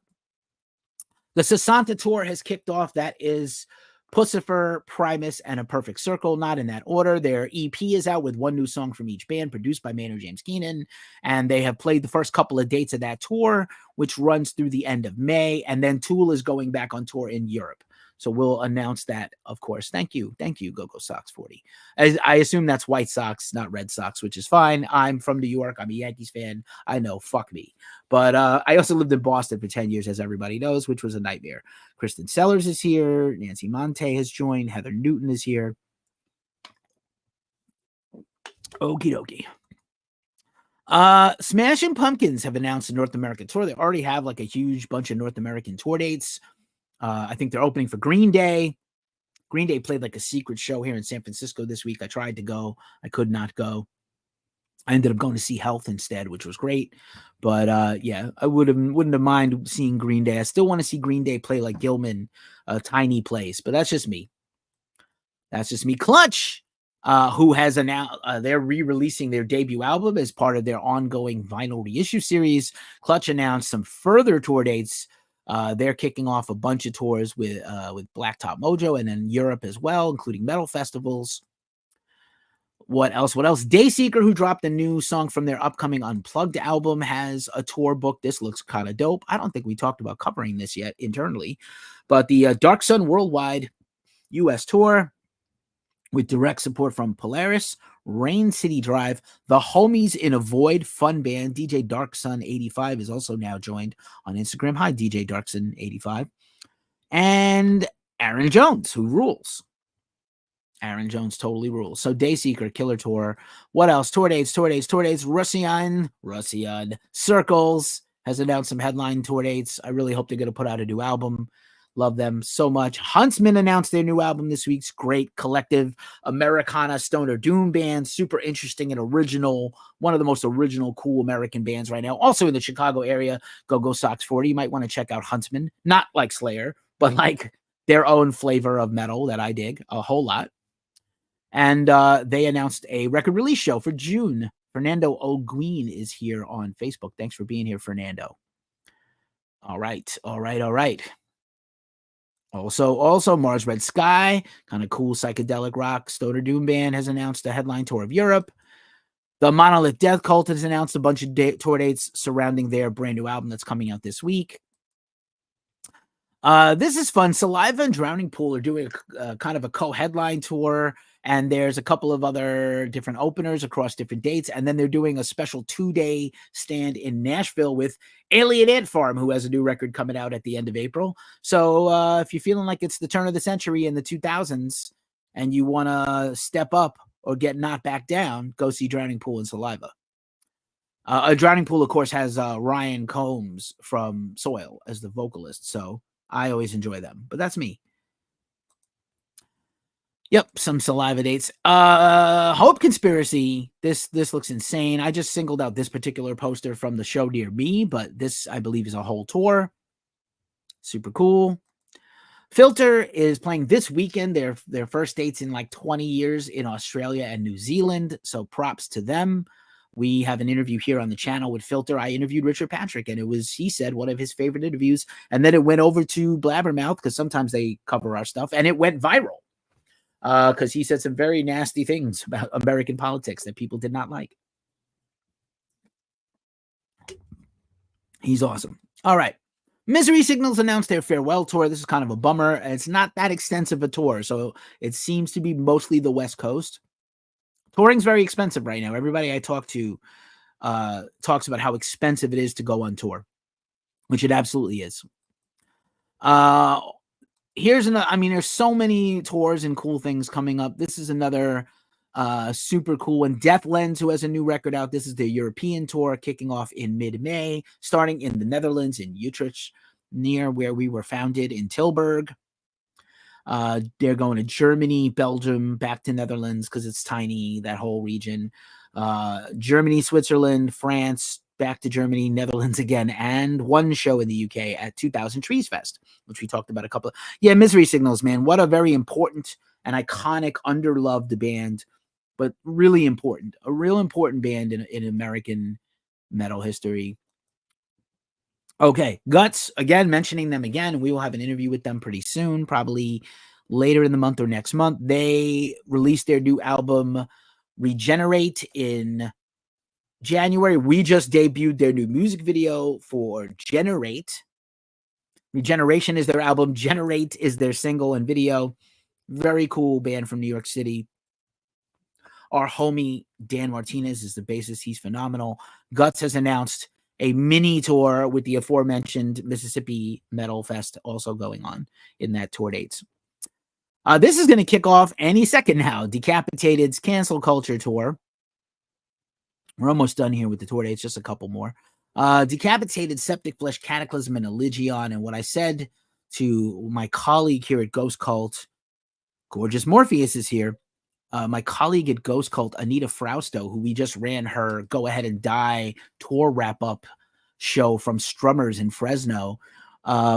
S1: The Sasanta Tour has kicked off. That is Pussifer, Primus, and A Perfect Circle, not in that order. Their EP is out with one new song from each band, produced by Maynard James Keenan, and they have played the first couple of dates of that tour, which runs through the end of May, and then Tool is going back on tour in Europe. So we'll announce that, of course. Thank you, Go Sox 40. I assume that's White Sox, not Red Sox, which is fine. I'm from New York. I'm a Yankees fan. I know, fuck me. But I also lived in Boston for 10 years, as everybody knows, which was a nightmare. Kristen Sellers is here. Nancy Monte has joined. Heather Newton is here. Okie dokie. Smashing Pumpkins have announced a North American tour. They already have like a huge bunch of North American tour dates. I think they're opening for Green Day. Green Day played like a secret show here in San Francisco this week. I tried to go. I could not go. I ended up going to see Health instead, which was great. But yeah, I wouldn't have mind seeing Green Day. I still want to see Green Day play like Gilman, a tiny place, but that's just me. That's just me. Clutch, who has announced they're re-releasing their debut album as part of their ongoing vinyl reissue series. Clutch announced some further tour dates. They're kicking off a bunch of tours with Blacktop Mojo and then Europe as well, including metal festivals. What else? Dayseeker, who dropped a new song from their upcoming Unplugged album, has a tour book. This looks kind of dope. I don't think we talked about covering this yet internally, but the Dark Sun Worldwide U.S. tour with direct support from Polaris, Rain City Drive, the Homies in a Void fun band. DJ Dark Sun 85 is also now joined on Instagram. Hi, DJ Dark Sun 85. And Aaron Jones, who rules. Aaron Jones totally rules. So Dayseeker, Killer Tour. What else? Tour dates. Russian Circles has announced some headline tour dates. I really hope they're going to put out a new album. Love them so much. Huntsman announced their new album this week. Great collective Americana stoner doom band. Super interesting and original. One of the most original, cool American bands right now. Also in the Chicago area. Go Sox 40. You might want to check out Huntsman. Not like Slayer, but like their own flavor of metal that I dig a whole lot. And they announced a record release show for June. Fernando O'Gueen is here on Facebook. Thanks for being here, Fernando. All right. Also, Mars Red Sky, kind of cool psychedelic rock stoner doom band, has announced a headline tour of Europe. The Monolith Death Cult has announced a bunch of tour dates surrounding their brand new album that's coming out this week. This is fun. Saliva and Drowning Pool are doing a kind of a co-headline tour, and there's a couple of other different openers across different dates, and then they're doing a special 2-day stand in Nashville with Alien Ant Farm, who has a new record coming out at the end of April. So if you're feeling like it's the turn of the century in the 2000s and you want to step up or get knocked back down, go see Drowning Pool and Saliva. Drowning Pool, of course, has Ryan Combs from Soil as the vocalist, so I always enjoy them, but that's me. Yep, some Saliva dates. Hope Conspiracy. This looks insane. I just singled out this particular poster from the show near me, but this, I believe, is a whole tour. Super cool. Filter is playing this weekend, their first dates in like 20 years in Australia and New Zealand, so props to them. We have an interview here on the channel with Filter. I interviewed Richard Patrick, and he said, one of his favorite interviews. And then it went over to Blabbermouth, because sometimes they cover our stuff, and it went viral because he said some very nasty things about American politics that people did not like. He's awesome. All right. Misery Signals announced their farewell tour. This is kind of a bummer. It's not that extensive a tour, so it seems to be mostly the West Coast. Touring's very expensive right now. Everybody I talk to talks about how expensive it is to go on tour, which it absolutely is. Here's another. I mean, there's so many tours and cool things coming up. This is another super cool one. Deathlands, who has a new record out. This is their European tour, kicking off in mid-May, starting in the Netherlands in Utrecht, near where we were founded in Tilburg. They're going to Germany, Belgium, back to Netherlands because it's tiny, that whole region. Germany, Switzerland, France, back to Germany, Netherlands again, and one show in the UK at 2000 Trees Fest, which we talked about a couple of. Yeah, Misery Signals, man. What a very important and iconic, underloved band. but really important, a real important band in American metal history. Okay, Guts, again, mentioning them again. We will have an interview with them pretty soon, probably later in the month or next month. They released their new album, Regenerate, in January. We just debuted their new music video for Generate. Regeneration is their album. Generate is their single and video. Very cool band from New York City. Our homie Dan Martinez is the bassist. He's phenomenal. Guts has announced a mini tour with the aforementioned Mississippi Metal Fest also going on in that tour dates. This is going to kick off any second now. Decapitated's Cancel Culture Tour. We're almost done here with the tour dates, just a couple more. Decapitated, Septic Flesh, Cataclysm, and Allegion. And what I said to my colleague here at Ghost Cult, Gorgeous Morpheus is here. My colleague at Ghost Cult, Anita Frausto, who we just ran her Go Ahead and Die tour wrap-up show from Strummers in Fresno.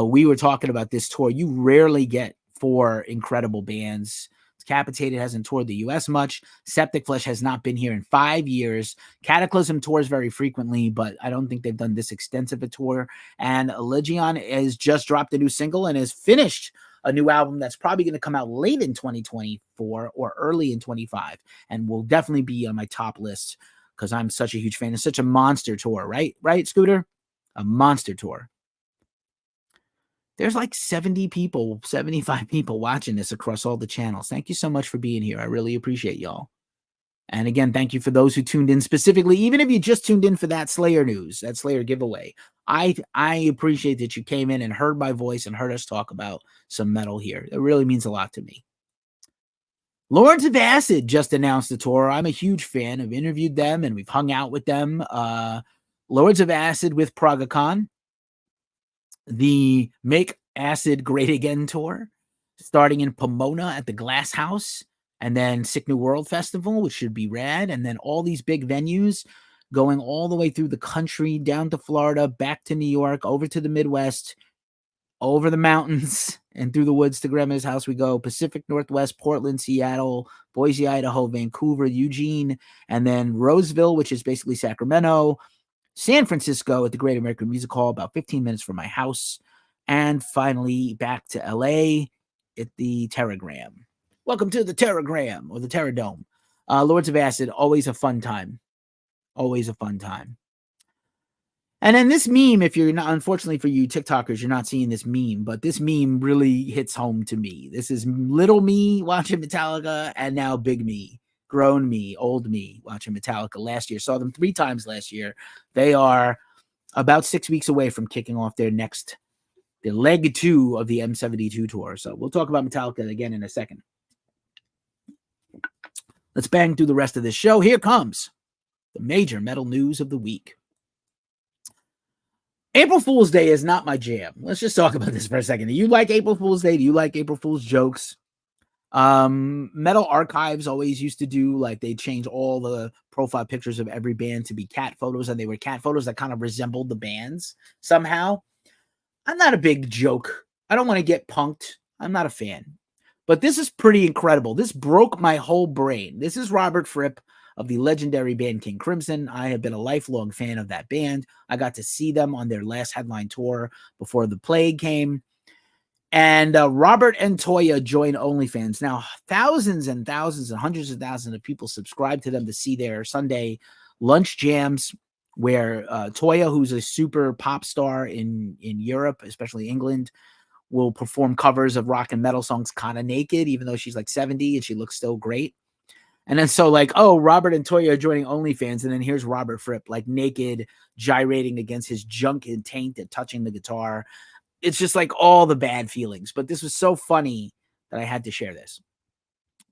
S1: We were talking about this tour. You rarely get 4 incredible bands. Decapitated hasn't toured the U.S. much. Septic Flesh has not been here in 5 years. Cataclysm tours very frequently, but I don't think they've done this extensive a tour. And Allegion has just dropped a new single and has finished a new album that's probably going to come out late in 2024 or early in 25, and will definitely be on my top list because I'm such a huge fan. It's such a monster tour, right? Right, Scooter? A monster tour. There's like 70 people, 75 people watching this across all the channels. Thank you so much for being here. I really appreciate y'all. And again, thank you for those who tuned in specifically, even if you just tuned in for that Slayer news, that Slayer giveaway. I appreciate that you came in and heard my voice and heard us talk about some metal here. It really means a lot to me. Lords of Acid just announced the tour. I'm a huge fan. I've interviewed them and we've hung out with them. Lords of Acid with Progacon. The Make Acid Great Again tour, starting in Pomona at the Glass House, and then Sick New World Festival, which should be rad, and then all these big venues going all the way through the country, down to Florida, back to New York, over to the Midwest, over the mountains, and through the woods to Grandma's house we go. Pacific Northwest, Portland, Seattle, Boise, Idaho, Vancouver, Eugene, and then Roseville, which is basically Sacramento, San Francisco at the Great American Music Hall, about 15 minutes from my house, and finally back to LA at the Terragram. Welcome to the Terragram or the Terradome. Lords of Acid, always a fun time. Always a fun time. And then this meme, if you're not, unfortunately for you TikTokers, you're not seeing this meme, but this meme really hits home to me. This is little me watching Metallica, and now big me. Grown me, old me, watching Metallica last year. Saw them 3 times last year. They are about 6 weeks away from kicking off their leg 2 of the M72 tour. So we'll talk about Metallica again in a second. Let's bang through the rest of this show. Here comes the major metal news of the week. April Fool's Day is not my jam. Let's just talk about this for a second. Do you like April Fool's Day? Do you like April Fool's jokes? Metal Archives always used to do, like, they change all the profile pictures of every band to be cat photos, and they were cat photos that kind of resembled the bands somehow. I'm not a big joke. I don't want to get punked. I'm not a fan. But this is pretty incredible. This broke my whole brain. This is Robert Fripp of the legendary band King Crimson. I have been a lifelong fan of that band. I got to see them on their last headline tour before the plague came. And Robert and Toya joined OnlyFans. Now, thousands and thousands and hundreds of thousands of people subscribe to them to see their Sunday lunch jams, where Toya, who's a super pop star in Europe, especially England, will perform covers of rock and metal songs kind of naked, even though she's like 70 and she looks still great. And then so like, oh, Robert and Toya are joining OnlyFans. And then here's Robert Fripp, like naked, gyrating against his junk and taint and touching the guitar. It's just like all the bad feelings. But this was so funny that I had to share this.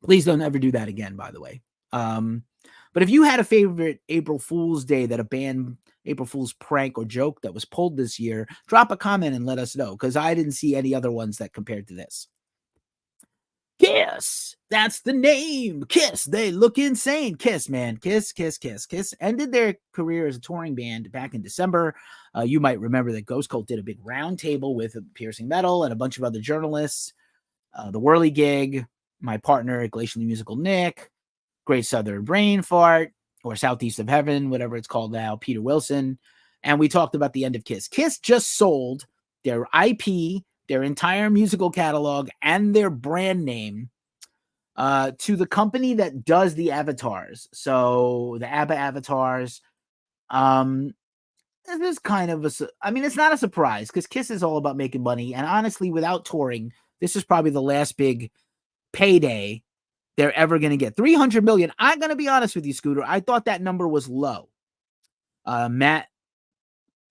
S1: Please don't ever do that again, by the way. But if you had a favorite April Fool's Day that a band April Fool's prank or joke that was pulled this year, drop a comment and let us know, because I didn't see any other ones that compared to this. Kiss, that's the name. Kiss, they look insane. Kiss, man. Kiss. Kiss ended their career as a touring band back in December. You might remember that Ghost Cult did a big round table with Piercing Metal and a bunch of other journalists. The Whirly Gig, my partner at Glacially Musical Nick, Great Southern Brain Fart, or Southeast of Heaven, whatever it's called now, Peter Wilson. And we talked about the end of Kiss. Kiss just sold their IP, their entire musical catalog, and their brand name to the company that does the avatars. So the ABBA avatars. This is kind of it's not a surprise because Kiss is all about making money. And honestly, without touring, this is probably the last big payday they're ever going to get. 300 million. I'm going to be honest with you, Scooter. I thought that number was low. Matt,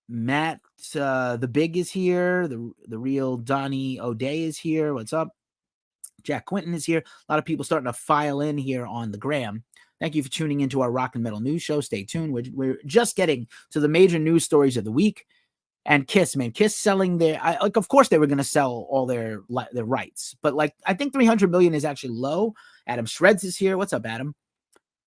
S1: the Big is here. The real Donnie O'Day is here. What's up? Jack Quinton is here. A lot of people starting to file in here on the gram. Thank you for tuning into our rock and metal news show. Stay tuned. We're just getting to the major news stories of the week. And Kiss, man, Kiss selling of course they were going to sell all their rights, but I think 300 million is actually low. Adam Shreds is here. What's up, Adam?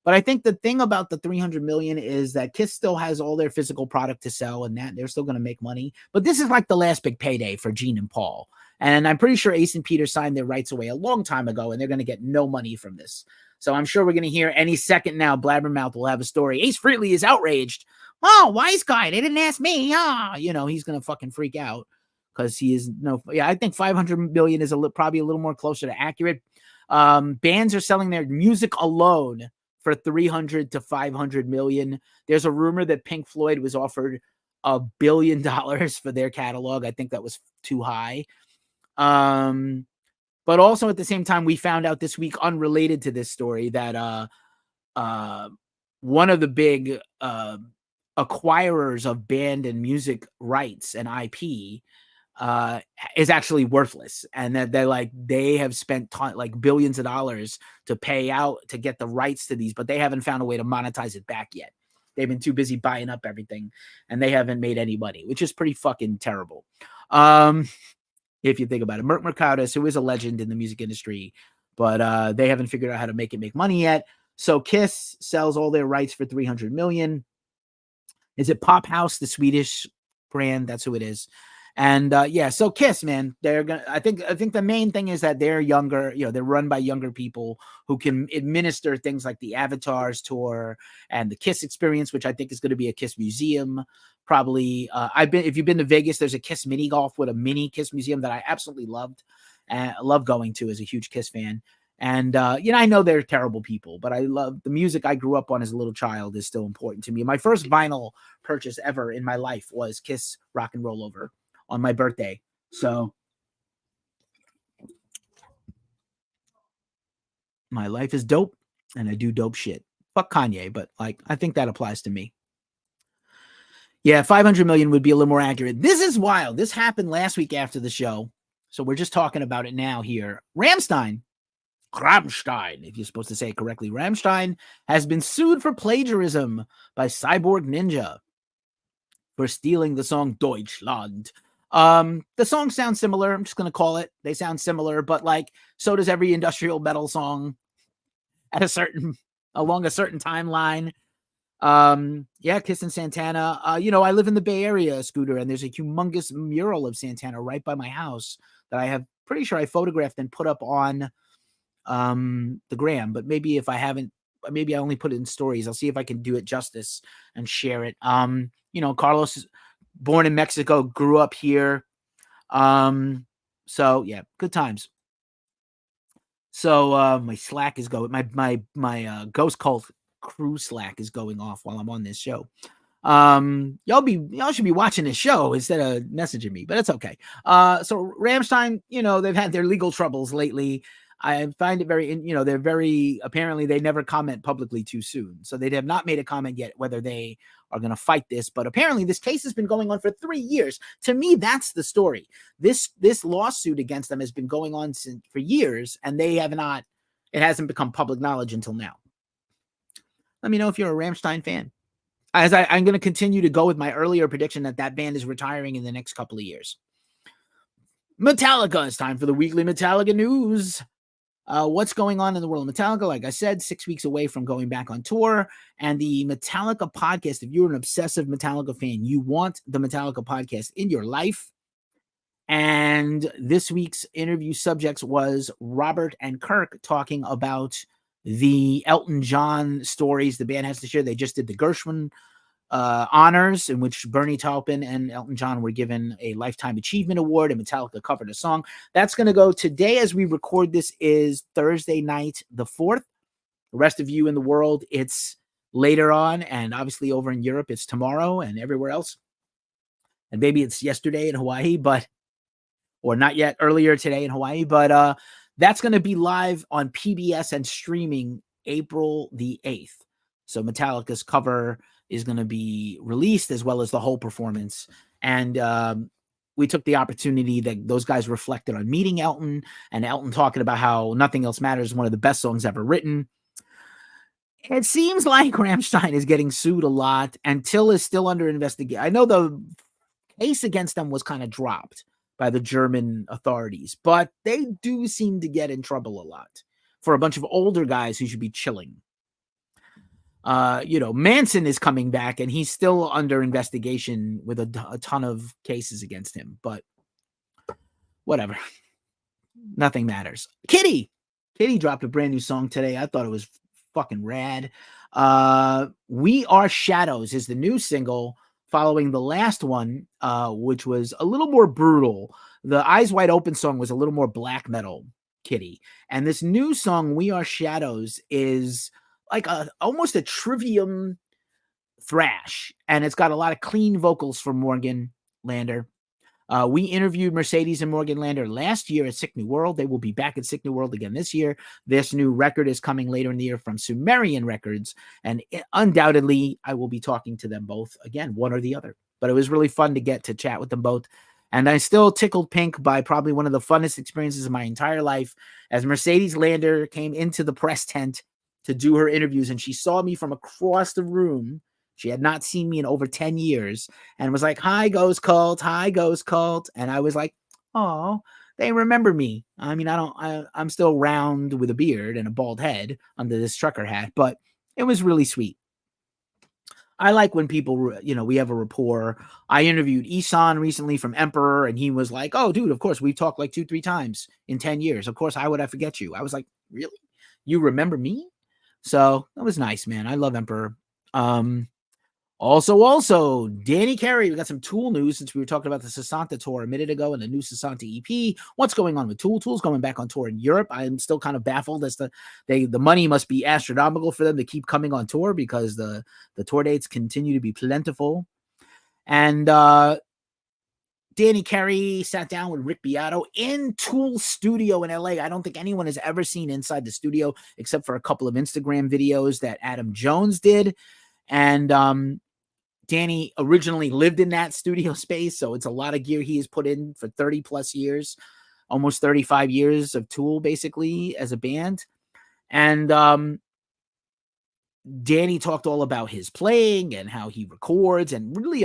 S1: But I think the thing about the 300 million is that Kiss still has all their physical product to sell, and that they're still going to make money. But this is like the last big payday for Gene and Paul. And I'm pretty sure Ace and Peter signed their rights away a long time ago, and they're going to get no money from this. So I'm sure we're going to hear any second now. Blabbermouth will have a story. Ace Frehley is outraged. Oh, wise guy. They didn't ask me. He's going to fucking freak out because he is I think 500 million is probably a little more closer to accurate. Bands are selling their music alone for 300 to 500 million. There's a rumor that Pink Floyd was offered $1 billion for their catalog. I think that was too high. But also at the same time, we found out this week, unrelated to this story, that one of the big acquirers of band and music rights and IP is actually worthless, and that they have spent billions of dollars to pay out to get the rights to these, but they haven't found a way to monetize it back yet. They've been too busy buying up everything, and they haven't made any money, which is pretty fucking terrible. If you think about it, Merck Mercadus, who is a legend in the music industry, but they haven't figured out how to make money yet. So Kiss sells all their rights for 300 million. Is it Pop House, the Swedish brand? That's who it is. And so Kiss, man, I think the main thing is that they're younger, they're run by younger people who can administer things like the Avatars tour and the Kiss experience, which I think is going to be a Kiss museum. Probably, if you've been to Vegas, there's a Kiss mini golf with a mini Kiss museum that I absolutely loved and love going to as a huge Kiss fan. And, I know they're terrible people, but I love the music I grew up on as a little child is still important to me. My first vinyl purchase ever in my life was Kiss Rock and Roll Over on my birthday. So my life is dope and I do dope shit. Fuck Kanye, but I think that applies to me. Yeah, 500 million would be a little more accurate. This is wild. This happened last week after the show. So we're just talking about it now here. Rammstein, if you're supposed to say it correctly, Rammstein has been sued for plagiarism by Cyborg Ninja for stealing the song Deutschland. The song sounds similar. I'm just going to call it. They sound similar, but so does every industrial metal song along a certain timeline. Kiss and Santana. I live in the Bay Area, Scooter, and there's a humongous mural of Santana right by my house that I have pretty sure I photographed and put up on the gram, but maybe if I haven't, maybe I only put it in stories. I'll see if I can do it justice and share it. Carlos, born in Mexico, grew up here. So yeah, good times. So my Slack is going, my Ghost Cult crew Slack is going off while I'm on this show. Y'all should be watching this show instead of messaging me, but it's okay. So Rammstein, they've had their legal troubles lately. I find it very, they're very, apparently they never comment publicly too soon. So they have not made a comment yet whether they are going to fight this, but apparently this case has been going on for 3 years. To me, that's the story. This lawsuit against them has been going on for years, and they have not, it hasn't become public knowledge until now. Let me know if you're a Rammstein fan. As I'm going to continue to go with my earlier prediction that band is retiring in the next couple of years. Metallica, it's time for the weekly Metallica news. What's going on in the world of Metallica? Like I said, 6 weeks away from going back on tour. And the Metallica podcast, if you're an obsessive Metallica fan, you want the Metallica podcast in your life. And this week's interview subjects was Robert and Kirk talking about the Elton John stories the band has to share. They just did the Gershwin honors, in which Bernie Taupin and Elton John were given a Lifetime Achievement Award, and Metallica covered a song. That's going to go today as we record. This is Thursday night, the 4th. The rest of you in the world, it's later on, and obviously over in Europe, it's tomorrow, and everywhere else. And maybe it's yesterday in Hawaii, or not yet, earlier today in Hawaii, but that's going to be live on PBS and streaming April the 8th. So Metallica's cover is going to be released, as well as the whole performance. And we took the opportunity that those guys reflected on meeting Elton, and Elton talking about how Nothing Else Matters is one of the best songs ever written. It seems like Rammstein is getting sued a lot, and Till is still under investigation. I know the case against them was kind of dropped by the German authorities, but they do seem to get in trouble a lot for a bunch of older guys who should be chilling. Manson is coming back, and he's still under investigation with a ton of cases against him, but whatever. Nothing matters. Kitty dropped a brand new song today. I thought it was fucking rad. We Are Shadows is the new single following the last one, which was a little more brutal. The Eyes Wide Open song was a little more black metal, Kitty. And this new song, We Are Shadows, is like almost a Trivium thrash. And it's got a lot of clean vocals from Morgan Lander. We interviewed Mercedes and Morgan Lander last year at Sick New World. They will be back at Sick New World again this year. This new record is coming later in the year from Sumerian Records, and undoubtedly I will be talking to them both again, one or the other. But it was really fun to get to chat with them both. And I still tickled pink by probably one of the funnest experiences of my entire life, as Mercedes Lander came into the press tent to do her interviews, and she saw me from across the room. She had not seen me in over 10 years and was like, "Hi, Ghost Cult. Hi, Ghost Cult." And I was like, "Oh, they remember me." I mean, I'm still round with a beard and a bald head under this trucker hat, but it was really sweet. I like when people, we have a rapport. I interviewed Isan recently from Emperor, and he was like, "Oh, dude, of course, we've talked like 2-3 times in 10 years. Of course, how would I forget you?" I was like, "Really? You remember me?" So that was nice, man. I love Emperor. Also, Danny Carey, we got some Tool news since we were talking about the Sasanta tour a minute ago and the new Sasanta EP. What's going on with Tool? Tool's going back on tour in Europe. I'm still kind of baffled as to the money must be astronomical for them to keep coming on tour, because the tour dates continue to be plentiful. And Danny Carey sat down with Rick Beato in Tool's studio in LA. I don't think anyone has ever seen inside the studio except for a couple of Instagram videos that Adam Jones did. And Danny originally lived in that studio space, so it's a lot of gear he has put in for 30 plus years, almost 35 years of Tool, basically, as a band. And Danny talked all about his playing and how he records, and really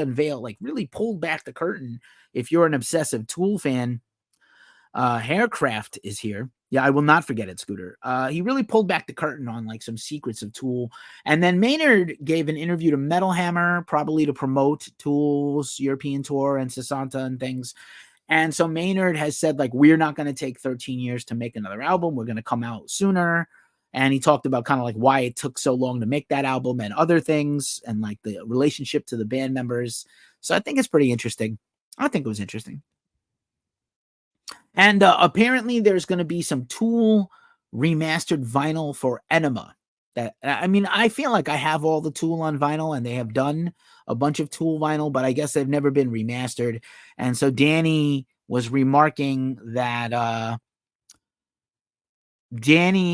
S1: really pulled back the curtain. If you're an obsessive Tool fan, Haircraft is here. Yeah, I will not forget it, Scooter. He really pulled back the curtain on like some secrets of Tool. And then Maynard gave an interview to Metal Hammer, probably to promote Tool's European tour and Sasanta and things. And so Maynard has said, like, we're not going to take 13 years to make another album. We're going to come out sooner. And he talked about kind of like why it took so long to make that album and other things, and like the relationship to the band members. So I think it's pretty interesting. I think it was interesting. And apparently there's going to be some Tool remastered vinyl for Enema. I feel like I have all the Tool on vinyl, and they have done a bunch of Tool vinyl, but I guess they've never been remastered. And so Danny was remarking that the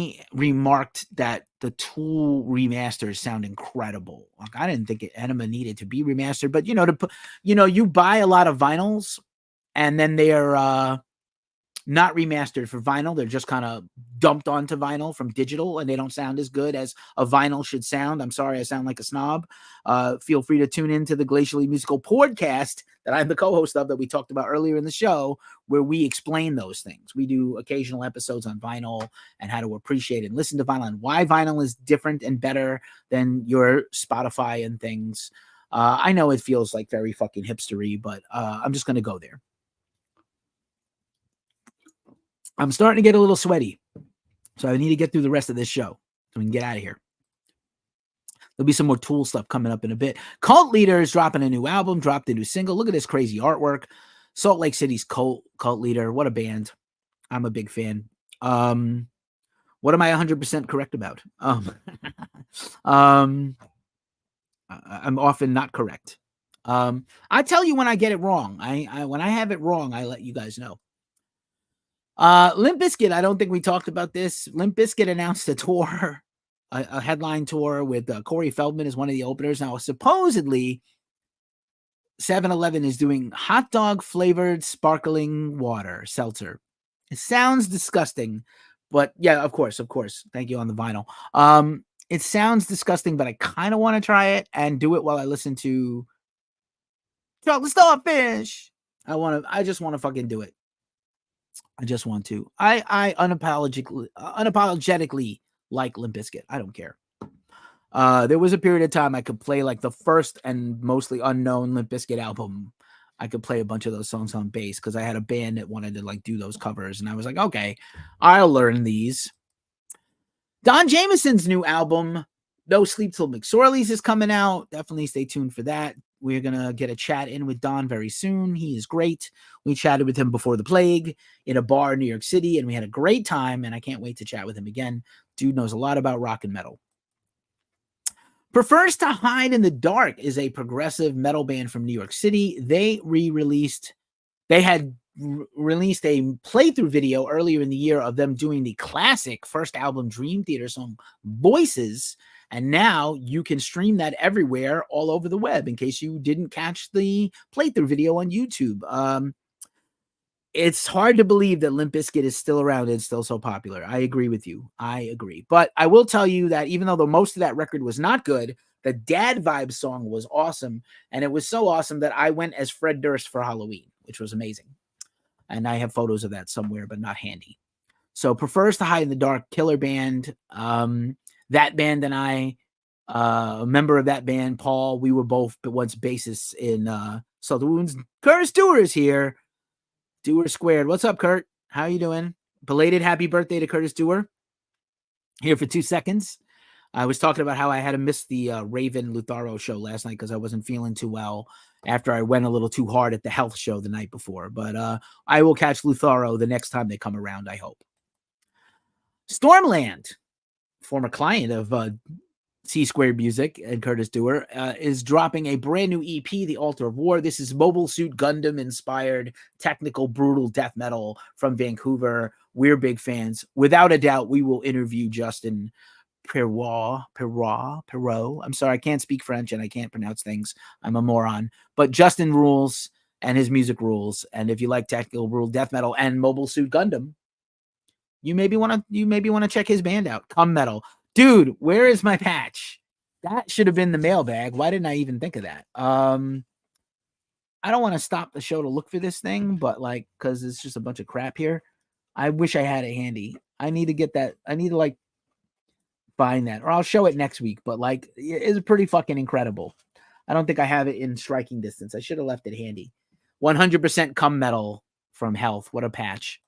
S1: Tool remasters sound incredible. Like, I didn't think Enema needed to be remastered, but you buy a lot of vinyls and then they are not remastered for vinyl. They're just kind of dumped onto vinyl from digital, and they don't sound as good as a vinyl should sound. I'm sorry I sound like a snob. Feel free to tune into the Glacially Musical podcast that I'm the co-host of, that we talked about earlier in the show, where we explain those things. We do occasional episodes on vinyl and how to appreciate and listen to vinyl, and why vinyl is different and better than your Spotify and things. I know it feels like very fucking hipstery, but I'm just going to go there. I'm starting to get a little sweaty, so I need to get through the rest of this show. so we can get out of here. There'll be some more Tool stuff coming up in a bit. Cult Leader is dropping a new album, dropped a new single. Look at this crazy artwork. Salt Lake City's Cult Leader. What a band. I'm a big fan. What am I 100% correct about? I'm often not correct. I tell you when I get it wrong. When I have it wrong, I let you guys know. Limp Bizkit, I don't think we talked about this. Limp Bizkit announced a tour, a headline tour with Corey Feldman as one of the openers. Now, supposedly, 7-Eleven is doing hot dog flavored sparkling water seltzer. It sounds disgusting, but yeah, of course. Thank you on the vinyl. It sounds disgusting, but I kind of want to try it and do it while I listen to Chocolate Starfish. I just want to fucking do it. I just want to. I unapologetically like Limp Bizkit. I don't care. There was a period of time I could play like the first and mostly unknown Limp Bizkit album. I could play a bunch of those songs on bass because I had a band that wanted to like do those covers, and I was like, okay, I'll learn these. Don Jameson's new album, No Sleep Till McSorley's, is coming out. Definitely stay tuned for that. We're going to get a chat in with Don very soon. He is great. We chatted with him before the plague in a bar in New York City, and we had a great time, and I can't wait to chat with him again. Dude knows a lot about rock and metal. Prefers to Hide in the Dark is a progressive metal band from New York City. They had released a playthrough video earlier in the year of them doing the classic first album Dream Theater song Voices, and now you can stream that everywhere all over the web in case you didn't catch the playthrough video on YouTube. It's hard to believe that Limp Bizkit is still around and still so popular. I agree with you. I agree. But I will tell you that even though most of that record was not good, the Dad Vibe song was awesome. And it was so awesome that I went as Fred Durst for Halloween, which was amazing. And I have photos of that somewhere, but not handy. So Prefers to Hide in the Dark, killer band. That band and I, a member of that band, Paul, we were both once bassists in Saltoons. Curtis Dewar is here. Dewar Squared. What's up, Kurt? How you doing? Belated happy birthday to Curtis Dewar. Here for 2 seconds. I was talking about how I had to miss the Raven Lutharo show last night because I wasn't feeling too well after I went a little too hard at the health show the night before. But I will catch Lutharo the next time they come around, I hope. Stormland, former client of C-Squared Music and Curtis Dewar, is dropping a brand new EP, The Altar of War. This is Mobile Suit Gundam-inspired technical brutal death metal from Vancouver. We're big fans. Without a doubt, we will interview Justin Perrault. I'm sorry, I can't speak French and I can't pronounce things. I'm a moron. But Justin rules and his music rules. And if you like technical brutal death metal and Mobile Suit Gundam, you maybe want to check his band out. Come Metal. Dude, where is my patch? That should have been the mailbag. Why didn't I even think of that? I don't want to stop the show to look for this thing, but like, because it's just a bunch of crap here. I wish I had it handy. I need to get that. I need to like find that, or I'll show it next week. But like, it's pretty fucking incredible. I don't think I have it in striking distance. I should have left it handy. 100% Come Metal from Health. What a patch.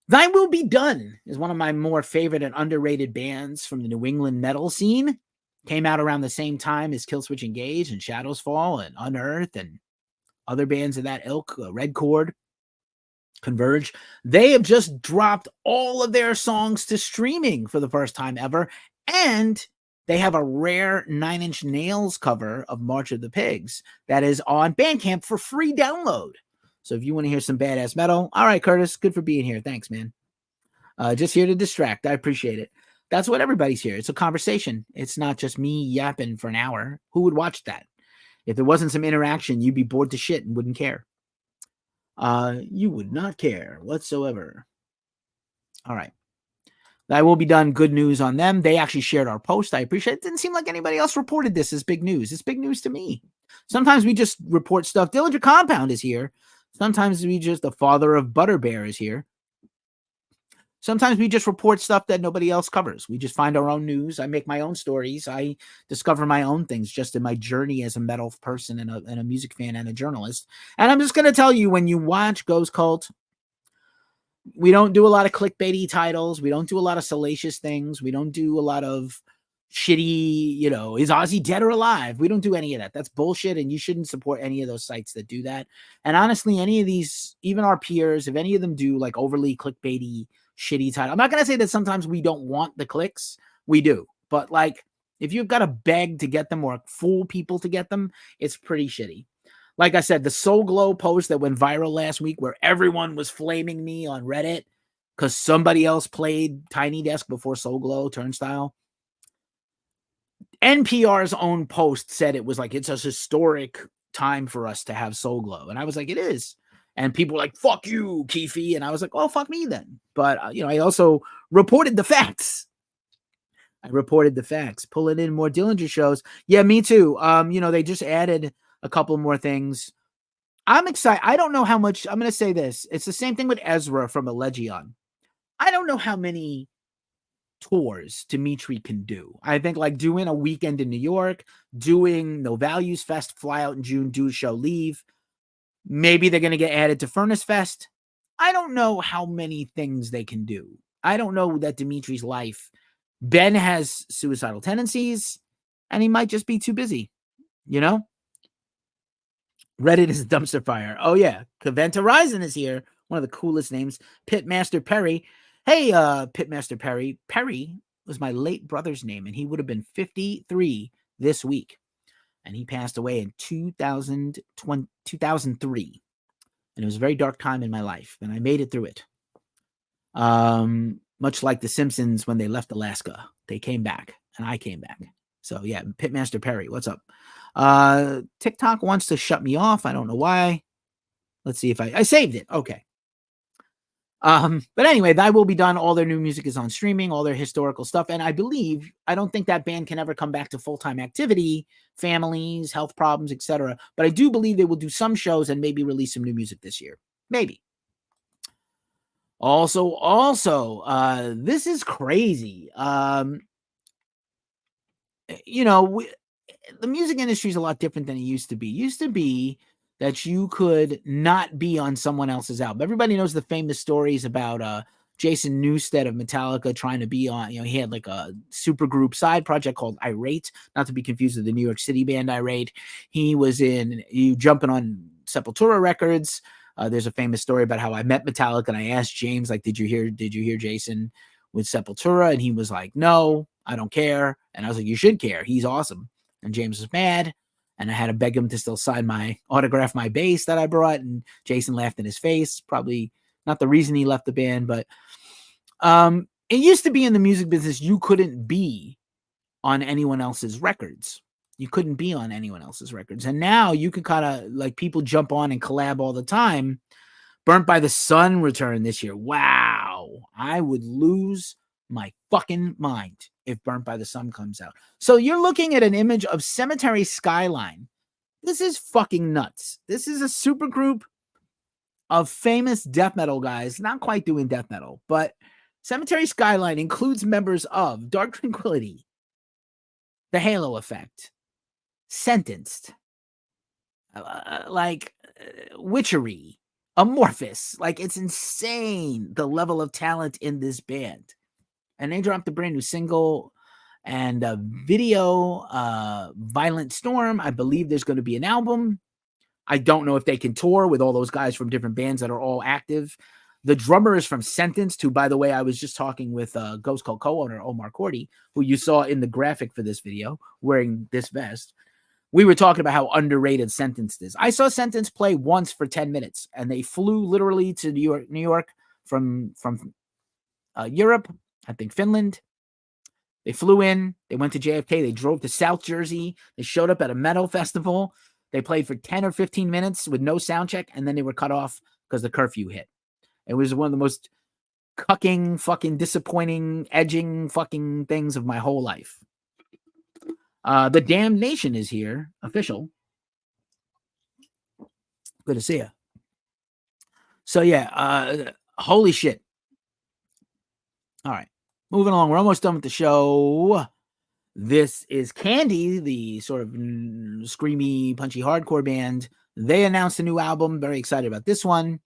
S1: Thy Will Be Done is one of my more favorite and underrated bands from the New England metal scene. Came out around the same time as Killswitch Engage and Shadows Fall and Unearth and other bands of that ilk, Red Chord, Converge. They have just dropped all of their songs to streaming for the first time ever, and they have a rare 9 Inch Nails cover of March of the Pigs that is on Bandcamp for free download. So if you want to hear some badass metal, all right, Curtis, good for being here. Thanks, man. Just here to distract. I appreciate it. That's what everybody's here. It's a conversation. It's not just me yapping for an hour. Who would watch that? If there wasn't some interaction, you'd be bored to shit and wouldn't care. You would not care whatsoever. All right. That Will Be Done. Good news on them. They actually shared our post. I appreciate it. It didn't seem like anybody else reported this as big news. It's big news to me. Sometimes we just report stuff. Dillinger Compound is here. Sometimes the father of Butterbear is here. Sometimes we just report stuff that nobody else covers. We just find our own news. I make my own stories. I discover my own things just in my journey as a metal person and a music fan and a journalist. And I'm just going to tell you, when you watch Ghost Cult, We don't do a lot of clickbaity titles. We don't do a lot of salacious things. We don't do a lot of shitty, is Ozzy dead or alive? We don't do any of that. That's bullshit, and you shouldn't support any of those sites that do that. And honestly, any of these, even our peers, if any of them do like overly clickbaity, shitty title, I'm not going to say that sometimes we don't want the clicks. We do. But like, if you've got to beg to get them or fool people to get them, it's pretty shitty. Like I said, the Soul Glow post that went viral last week where everyone was flaming me on Reddit because somebody else played Tiny Desk before Soul Glow Turnstile. NPR's own post said it was like, it's a historic time for us to have Soul Glow. And I was like, it is. And people were like, fuck you, Keefe. And I was like, oh, fuck me then. But, I also reported the facts. Pulling in more Dillinger shows. Yeah, me too. They just added a couple more things. I'm excited. I don't know how much. I'm going to say this. It's the same thing with Ezra from Elegion. I don't know how many tours Dimitri can do. I think like doing a weekend in New York, doing No Values Fest, fly out in June, do a show, leave. Maybe they're going to get added to Furnace Fest. I don't know how many things they can do. I don't know that Dimitri's life. Ben has suicidal tendencies, and he might just be too busy, Reddit is a dumpster fire. Oh, yeah. Cavent Horizon is here. One of the coolest names. Pitmaster Perry. Hey, Pitmaster Perry. Perry was my late brother's name, and he would have been 53 this week. And he passed away in 2003. And it was a very dark time in my life, and I made it through it. Much like the Simpsons when they left Alaska. They came back, and I came back. So, yeah, Pitmaster Perry, what's up? TikTok wants to shut me off. I don't know why. Let's see if I saved it. Okay. But anyway, that will be done. All their new music is on streaming, all their historical stuff. And I don't think that band can ever come back to full-time activity, families, health problems, etc. But I do believe they will do some shows and maybe release some new music this year. Maybe. Also, this is crazy. The music industry is a lot different than it used to be. It used to be that you could not be on someone else's album. Everybody knows the famous stories about Jason Newsted of Metallica trying to be on, he had like a supergroup side project called Irate, not to be confused with the New York City band Irate. He was jumping on Sepultura records. There's a famous story about how I met Metallica and I asked James, like, did you hear Jason with Sepultura? And he was like, no, I don't care. And I was like, you should care. He's awesome. And James was mad. And I had to beg him to still autograph my bass that I brought. And Jason laughed in his face. Probably not the reason he left the band, but it used to be in the music business, you couldn't be on anyone else's records. And now you can kind of like people jump on and collab all the time. Burnt by the Sun return this year. Wow. I would lose my fucking mind if Burnt by the Sun comes out. So you're looking at an image of Cemetery Skyline. This is fucking nuts. This is a super group of famous death metal guys, not quite doing death metal, but Cemetery Skyline includes members of Dark Tranquillity, The Halo Effect, Sentenced, Witchery, Amorphous. Like, it's insane the level of talent in this band. And they dropped a brand new single and a video, Violent Storm. I believe there's going to be an album. I don't know if they can tour with all those guys from different bands that are all active. The drummer is from Sentenced, who, by the way, I was just talking with Ghost Cult co-owner Omar Cordy, who you saw in the graphic for this video, wearing this vest. We were talking about how underrated Sentenced is. I saw Sentenced play once for 10 minutes, and they flew literally to New York from Europe, I think Finland. They flew in, they went to JFK, they drove to South Jersey, they showed up at a metal festival, they played for 10 or 15 minutes with no sound check, and then they were cut off because the curfew hit. It was one of the most cucking, fucking disappointing, edging fucking things of my whole life. The Damned Nation is here, official. Good to see you. So yeah, holy shit. All right, moving along. We're almost done with the show. This is Candy, the sort of screamy, punchy hardcore band. They announced a new album. Very excited about this one.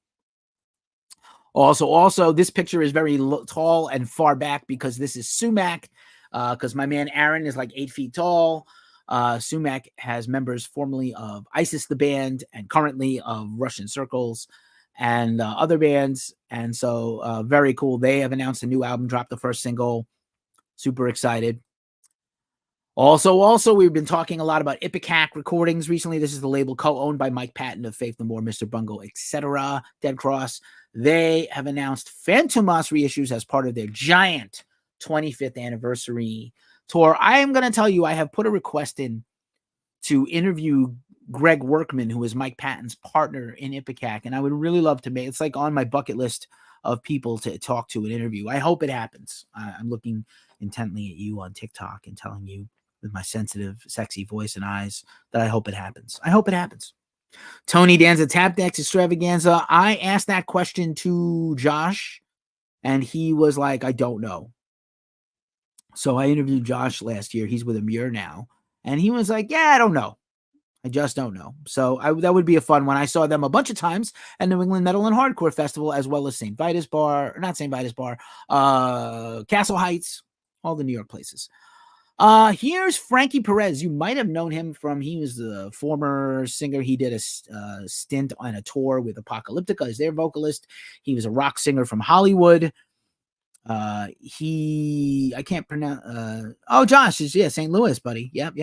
S1: Also, this picture is very tall and far back because this is Sumac. Because my man Aaron is like 8 feet tall. Sumac has members formerly of ISIS, the band, and currently of Russian Circles and other bands. And so, very cool. They have announced a new album, dropped the first single. Super excited. Also, we've been talking a lot about Ipecac Recordings recently. This is the label co-owned by Mike Patton of Faith No More, Mr. Bungle, etc., Dead Cross. They have announced Fantomas reissues as part of their giant 25th anniversary tour. I am going to tell you, I have put a request in to interview Greg Workman, who is Mike Patton's partner in Ipecac, and I would really love to it's like on my bucket list of people to talk to and interview. I hope it happens. I'm looking intently at you on TikTok and telling you with my sensitive, sexy voice and eyes that I hope it happens. I hope it happens. Tony Danza Tap Decks Extravaganza. I asked that question to Josh, and he was like, I don't know. So I interviewed Josh last year. He's with Amir now. And he was like, yeah, I don't know. I just don't know. So that would be a fun one. I saw them a bunch of times at New England Metal and Hardcore Festival, as well as St. Vitus Bar, not St. Vitus Bar, Castle Heights, all the New York places. Here's Frankie Perez. You might have known him from, he was the former singer. He did a stint on a tour with Apocalyptica as their vocalist. He was a rock singer from Hollywood. I can't pronounce, Josh is, St. Louis, buddy. Yep.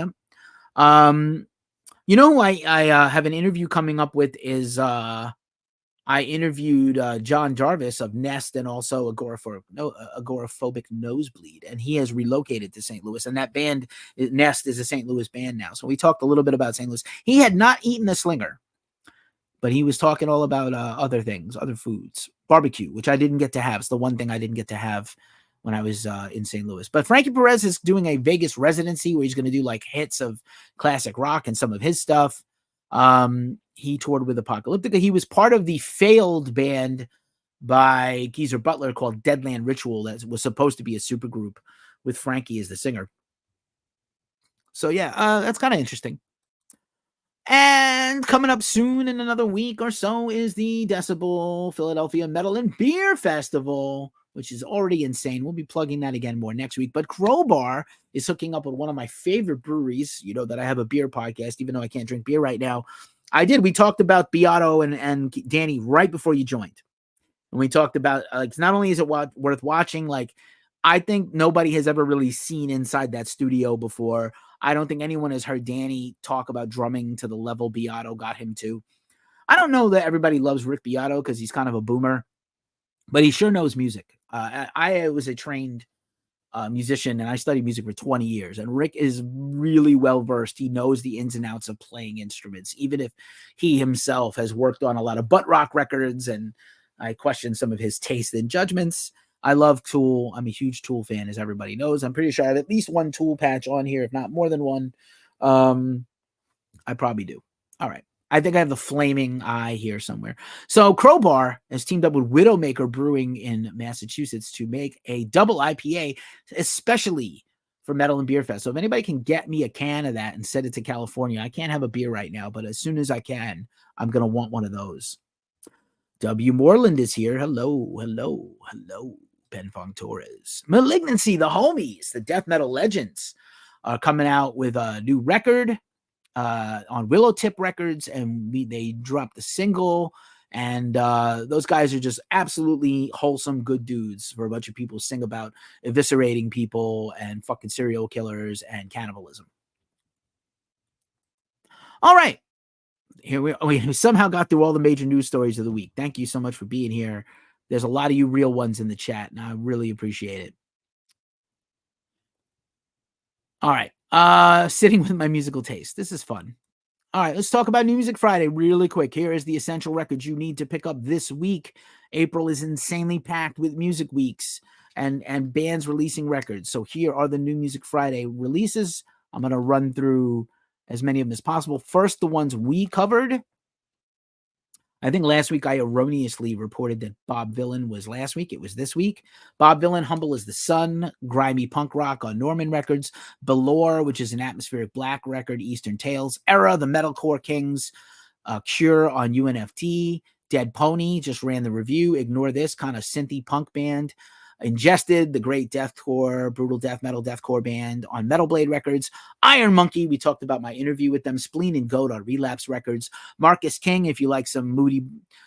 S1: You know who I have an interview coming up with is I interviewed John Jarvis of Nest and also Agoraphobic Nosebleed, and he has relocated to St. Louis, and that band, Nest, is a St. Louis band now. So we talked a little bit about St. Louis. He had not eaten a slinger, but he was talking all about other things, other foods, barbecue, which I didn't get to have. It's the one thing I didn't get to have when I was in St. Louis. But Frankie Perez is doing a Vegas residency where he's going to do like hits of classic rock and some of his stuff. He toured with Apocalyptica. He was part of the failed band by Geezer Butler called Deadland Ritual that was supposed to be a supergroup with Frankie as the singer. So yeah, that's kind of interesting. And coming up soon in another week or so is the Decibel Philadelphia Metal and Beer Festival, which is already insane. We'll be plugging that again more next week. But Crowbar is hooking up with one of my favorite breweries. You know that I have a beer podcast, even though I can't drink beer right now. I did. We talked about Beato and Danny right before you joined. And we talked about, not only is it worth watching, like, I think nobody has ever really seen inside that studio before. I don't think anyone has heard Danny talk about drumming to the level Beato got him to. I don't know that everybody loves Rick Beato because he's kind of a boomer, but he sure knows music. I was a trained musician, and I studied music for 20 years, and Rick is really well-versed. He knows the ins and outs of playing instruments, even if he himself has worked on a lot of butt rock records, and I question some of his taste and judgments. I love Tool. I'm a huge Tool fan, as everybody knows. I'm pretty sure I have at least one Tool patch on here, if not more than one. I probably do. All right. I think I have the Flaming Eye here somewhere. So Crowbar has teamed up with Widowmaker Brewing in Massachusetts to make a double IPA, especially for Metal and Beer Fest. So if anybody can get me a can of that and send it to California, I can't have a beer right now, but as soon as I can, I'm going to want one of those. W. Moreland is here. Hello. Ben Fong Torres. Malignancy, the homies, the death metal legends, are coming out with a new record on Willow Tip Records, and they dropped the single, and those guys are just absolutely wholesome, good dudes for a bunch of people who sing about eviscerating people and fucking serial killers and cannibalism. All right. Here we somehow got through all the major news stories of the week. Thank you so much for being here. There's a lot of you real ones in the chat, and I really appreciate it. All right. Sitting with my musical taste. This is fun. All right, let's talk about New Music Friday really quick. Here is the essential records you need to pick up this week. April is insanely packed with music weeks and bands releasing records. So here are the New Music Friday releases. I'm going to run through as many of them as possible. First, the ones we covered. I think last week I erroneously reported that Bob Villain was last week. It was this week. Bob Villain, Humble as the Sun, grimy punk rock on Norman Records. Belore, which is an atmospheric black record, Eastern Tales. Era, the Metalcore Kings, Cure on UNFT. Dead Pony just ran the review. Ignore This, kind of synthy punk band. Ingested, the great deathcore, brutal death metal deathcore band on Metal Blade Records. Iron Monkey, we talked about my interview with them. Spleen and Goat on Relapse Records. Marcus King, if you like some moody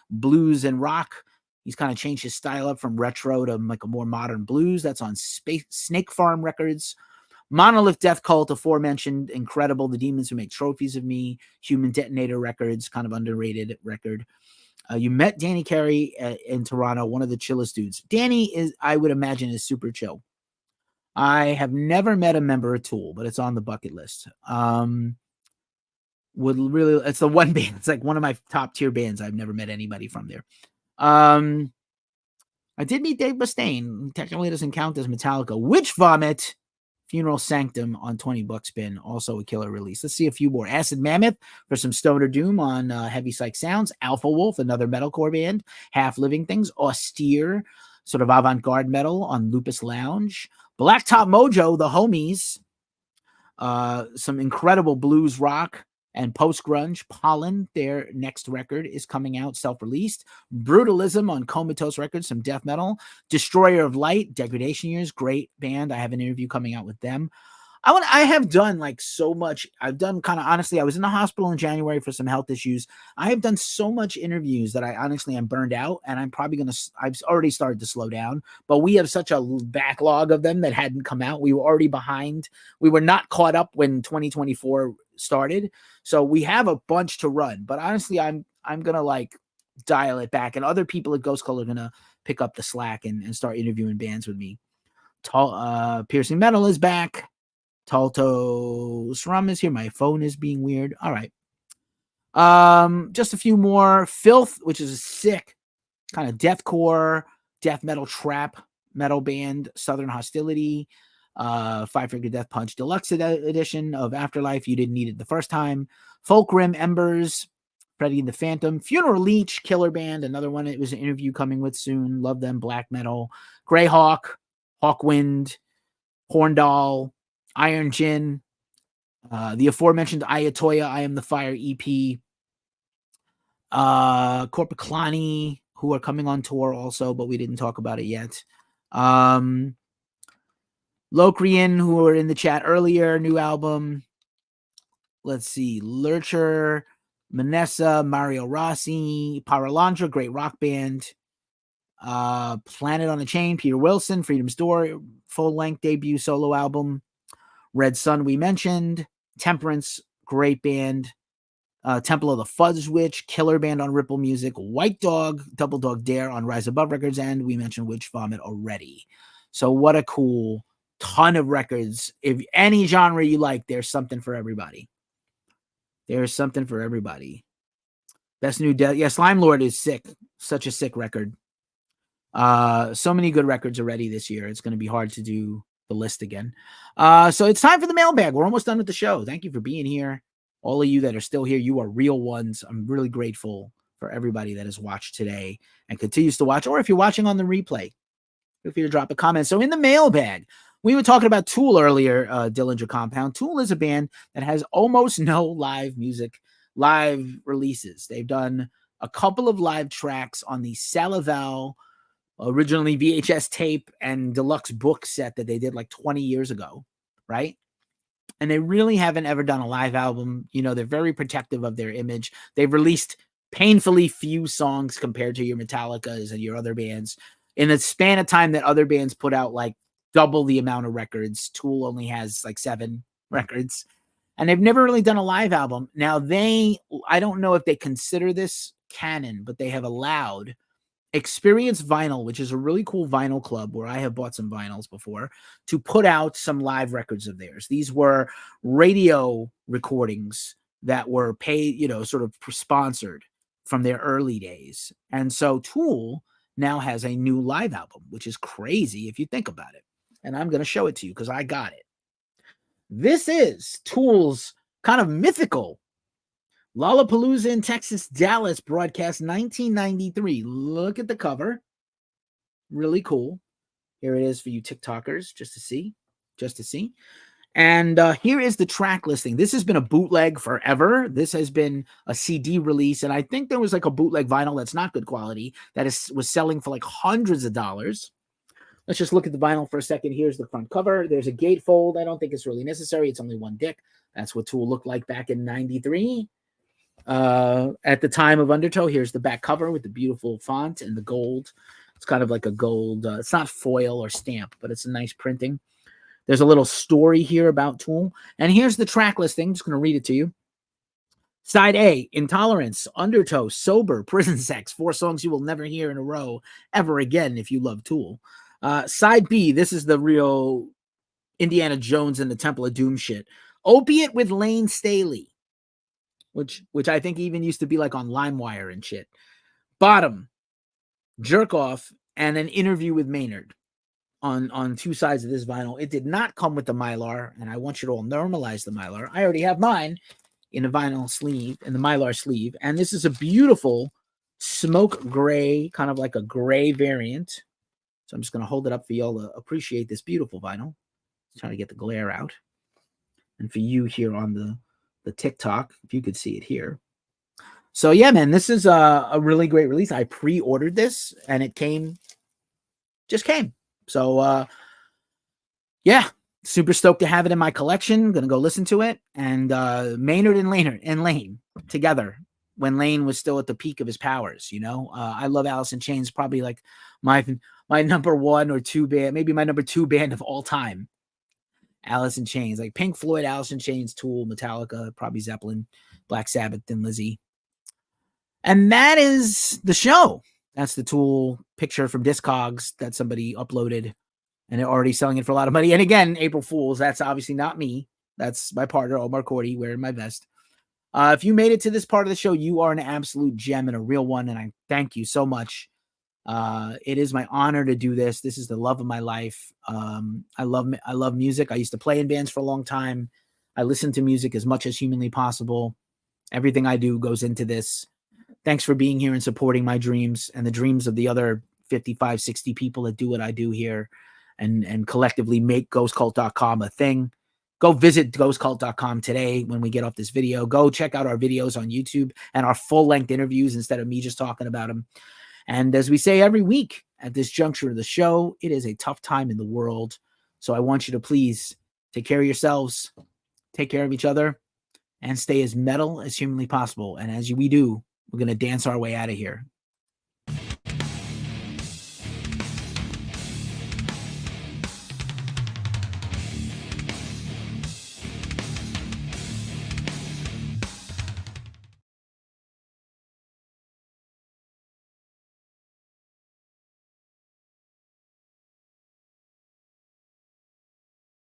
S1: blues and rock, he's kind of changed his style up from retro to like a more modern blues. That's on Snake Farm Records. Monolith Death Cult, aforementioned, incredible. The Demons Who Make Trophies of Me. Human Detonator Records, kind of underrated record. You met Danny Carey in Toronto, one of the chillest dudes. Danny is, I would imagine, is super chill. I have never met a member of Tool, but it's on the bucket list. It's the one band. It's like one of my top tier bands. I've never met anybody from there. I did meet Dave Mustaine. Technically, it doesn't count as Metallica. Witch Vomit, Funeral Sanctum on 20 Buckspin, also a killer release. Let's see a few more. Acid Mammoth for some Stoner Doom on Heavy Psych Sounds. Alpha Wolf, another metalcore band. Half Living Things. Austere, sort of avant-garde metal on Lupus Lounge. Blacktop Mojo, the homies. Some incredible blues rock and post-grunge. Pollen, their next record, is coming out self-released. Brutalism on Comatose Records, some death metal. Destroyer of Light, Degradation Years, great band. I have an interview coming out with them. I have done like so much. I've done kind of, honestly, I was in the hospital in January for some health issues. I have done so much interviews that I honestly am burned out, and I'm probably I've already started to slow down, but we have such a backlog of them that hadn't come out. We were already behind. We were not caught up when 2024 started. So we have a bunch to run, but honestly, I'm going to like dial it back, and other people at Ghost Color are going to pick up the slack and start interviewing bands with me. Piercing Metal is back. Talto Srum is here. My phone is being weird. All right. Just a few more. Filth, which is a sick kind of deathcore, death metal trap metal band. Southern Hostility. Five Finger Death Punch Deluxe edition of Afterlife. You didn't need it the first time. Fulcrum Embers. Freddy and the Phantom. Funeral Leech, killer band. Another one. It was an interview coming with soon. Love them. Black metal. Greyhawk. Hawkwind. Horndoll. Iron Gin, the aforementioned Ayatoya, I Am the Fire EP, Corpiclani, who are coming on tour also, but we didn't talk about it yet. Locrian, who were in the chat earlier, new album. Let's see, Lurcher, Manessa, Mario Rossi, Paralandra, great rock band. Planet on a Chain, Peter Wilson, Freedom's Door, full-length debut solo album. Red Sun, we mentioned. Temperance, great band. Temple of the Fudge Witch, killer band on Ripple Music. White Dog, Double Dog Dare on Rise Above Records, and we mentioned Witch Vomit already. So what a cool ton of records. If any genre you like, there's something for everybody. There's something for everybody. Best New Death. Yeah, Slime Lord is sick. Such a sick record. So many good records already this year. It's going to be hard to do the list again. So it's time for the mailbag. We're almost done with the show. Thank you for being here. All of you that are still here, you are real ones. I'm really grateful for everybody that has watched today and continues to watch, or if you're watching on the replay, feel free to drop a comment. So in the mailbag, we were talking about Tool earlier, Dillinger Compound. Tool is a band that has almost no live releases. They've done a couple of live tracks on the Salaval originally VHS tape and deluxe book set that they did like 20 years ago, right? And they really haven't ever done a live album. You know, they're very protective of their image. They've released painfully few songs compared to your Metallicas and your other bands. In the span of time that other bands put out like double the amount of records, Tool only has like 7 records. And they've never really done a live album. Now I don't know if they consider this canon, but they have allowed Experience Vinyl, which is a really cool vinyl club where I have bought some vinyls before, to put out some live records of theirs. These were radio recordings that were paid, sort of sponsored from their early days. And so Tool now has a new live album, which is crazy if you think about it. And I'm going to show it to you because I got it. This is Tool's kind of mythical Lollapalooza in Texas, Dallas, broadcast 1993. Look at the cover. Really cool. Here it is for you TikTokers, just to see. And here is the track listing. This has been a bootleg forever. This has been a CD release, and I think there was like a bootleg vinyl that's not good quality that was selling for like hundreds of dollars. Let's just look at the vinyl for a second. Here's the front cover. There's a gatefold. I don't think it's really necessary. It's only one disc. That's what Tool looked like back in '93. At the time of Undertow, here's the back cover with the beautiful font and the gold. It's kind of like a gold. It's not foil or stamp, but it's a nice printing. There's a little story here about Tool. And here's the track listing. I'm just going to read it to you. Side A, Intolerance, Undertow, Sober, Prison Sex. 4 songs you will never hear in a row ever again if you love Tool. Side B, this is the real Indiana Jones and the Temple of Doom shit. Opiate with Lane Staley, which I think even used to be like on LimeWire and shit. Bottom, Jerk Off, and an interview with Maynard on 2 sides of this vinyl. It did not come with the Mylar, and I want you to all normalize the Mylar. I already have mine in a vinyl sleeve, in the Mylar sleeve, and this is a beautiful smoke gray, kind of like a gray variant. So I'm just going to hold it up for y'all to appreciate this beautiful vinyl. Trying to get the glare out. And for you here on the TikTok, if you could see it here. So yeah, man, this is a really great release. I pre-ordered this, and it just came. So yeah, super stoked to have it in my collection. Gonna go listen to it. And Maynard and Lane together when Lane was still at the peak of his powers. You know, I love Alice in Chains, probably like my number 1 or 2 band, maybe my number 2 band of all time. Alice in Chains, like Pink Floyd, Alice in Chains, Tool, Metallica, probably Zeppelin, Black Sabbath, and Lizzie. And that is the show. That's the Tool picture from Discogs that somebody uploaded, and they're already selling it for a lot of money. And again, April Fools, that's obviously not me. That's my partner, Omar Cordy, wearing my vest. If you made it to this part of the show, you are an absolute gem and a real one, and I thank you so much. It is my honor to do this. This is the love of my life. I love music. I used to play in bands for a long time. I listen to music as much as humanly possible. Everything I do goes into this. Thanks for being here and supporting my dreams and the dreams of the other 55, 60 people that do what I do here and collectively make ghostcult.com a thing. Go visit ghostcult.com today when we get off this video. Go check out our videos on YouTube and our full-length interviews instead of me just talking about them. And as we say every week at this juncture of the show, it is a tough time in the world. So I want you to please take care of yourselves, take care of each other, and stay as metal as humanly possible. And as we do, we're going to dance our way out of here.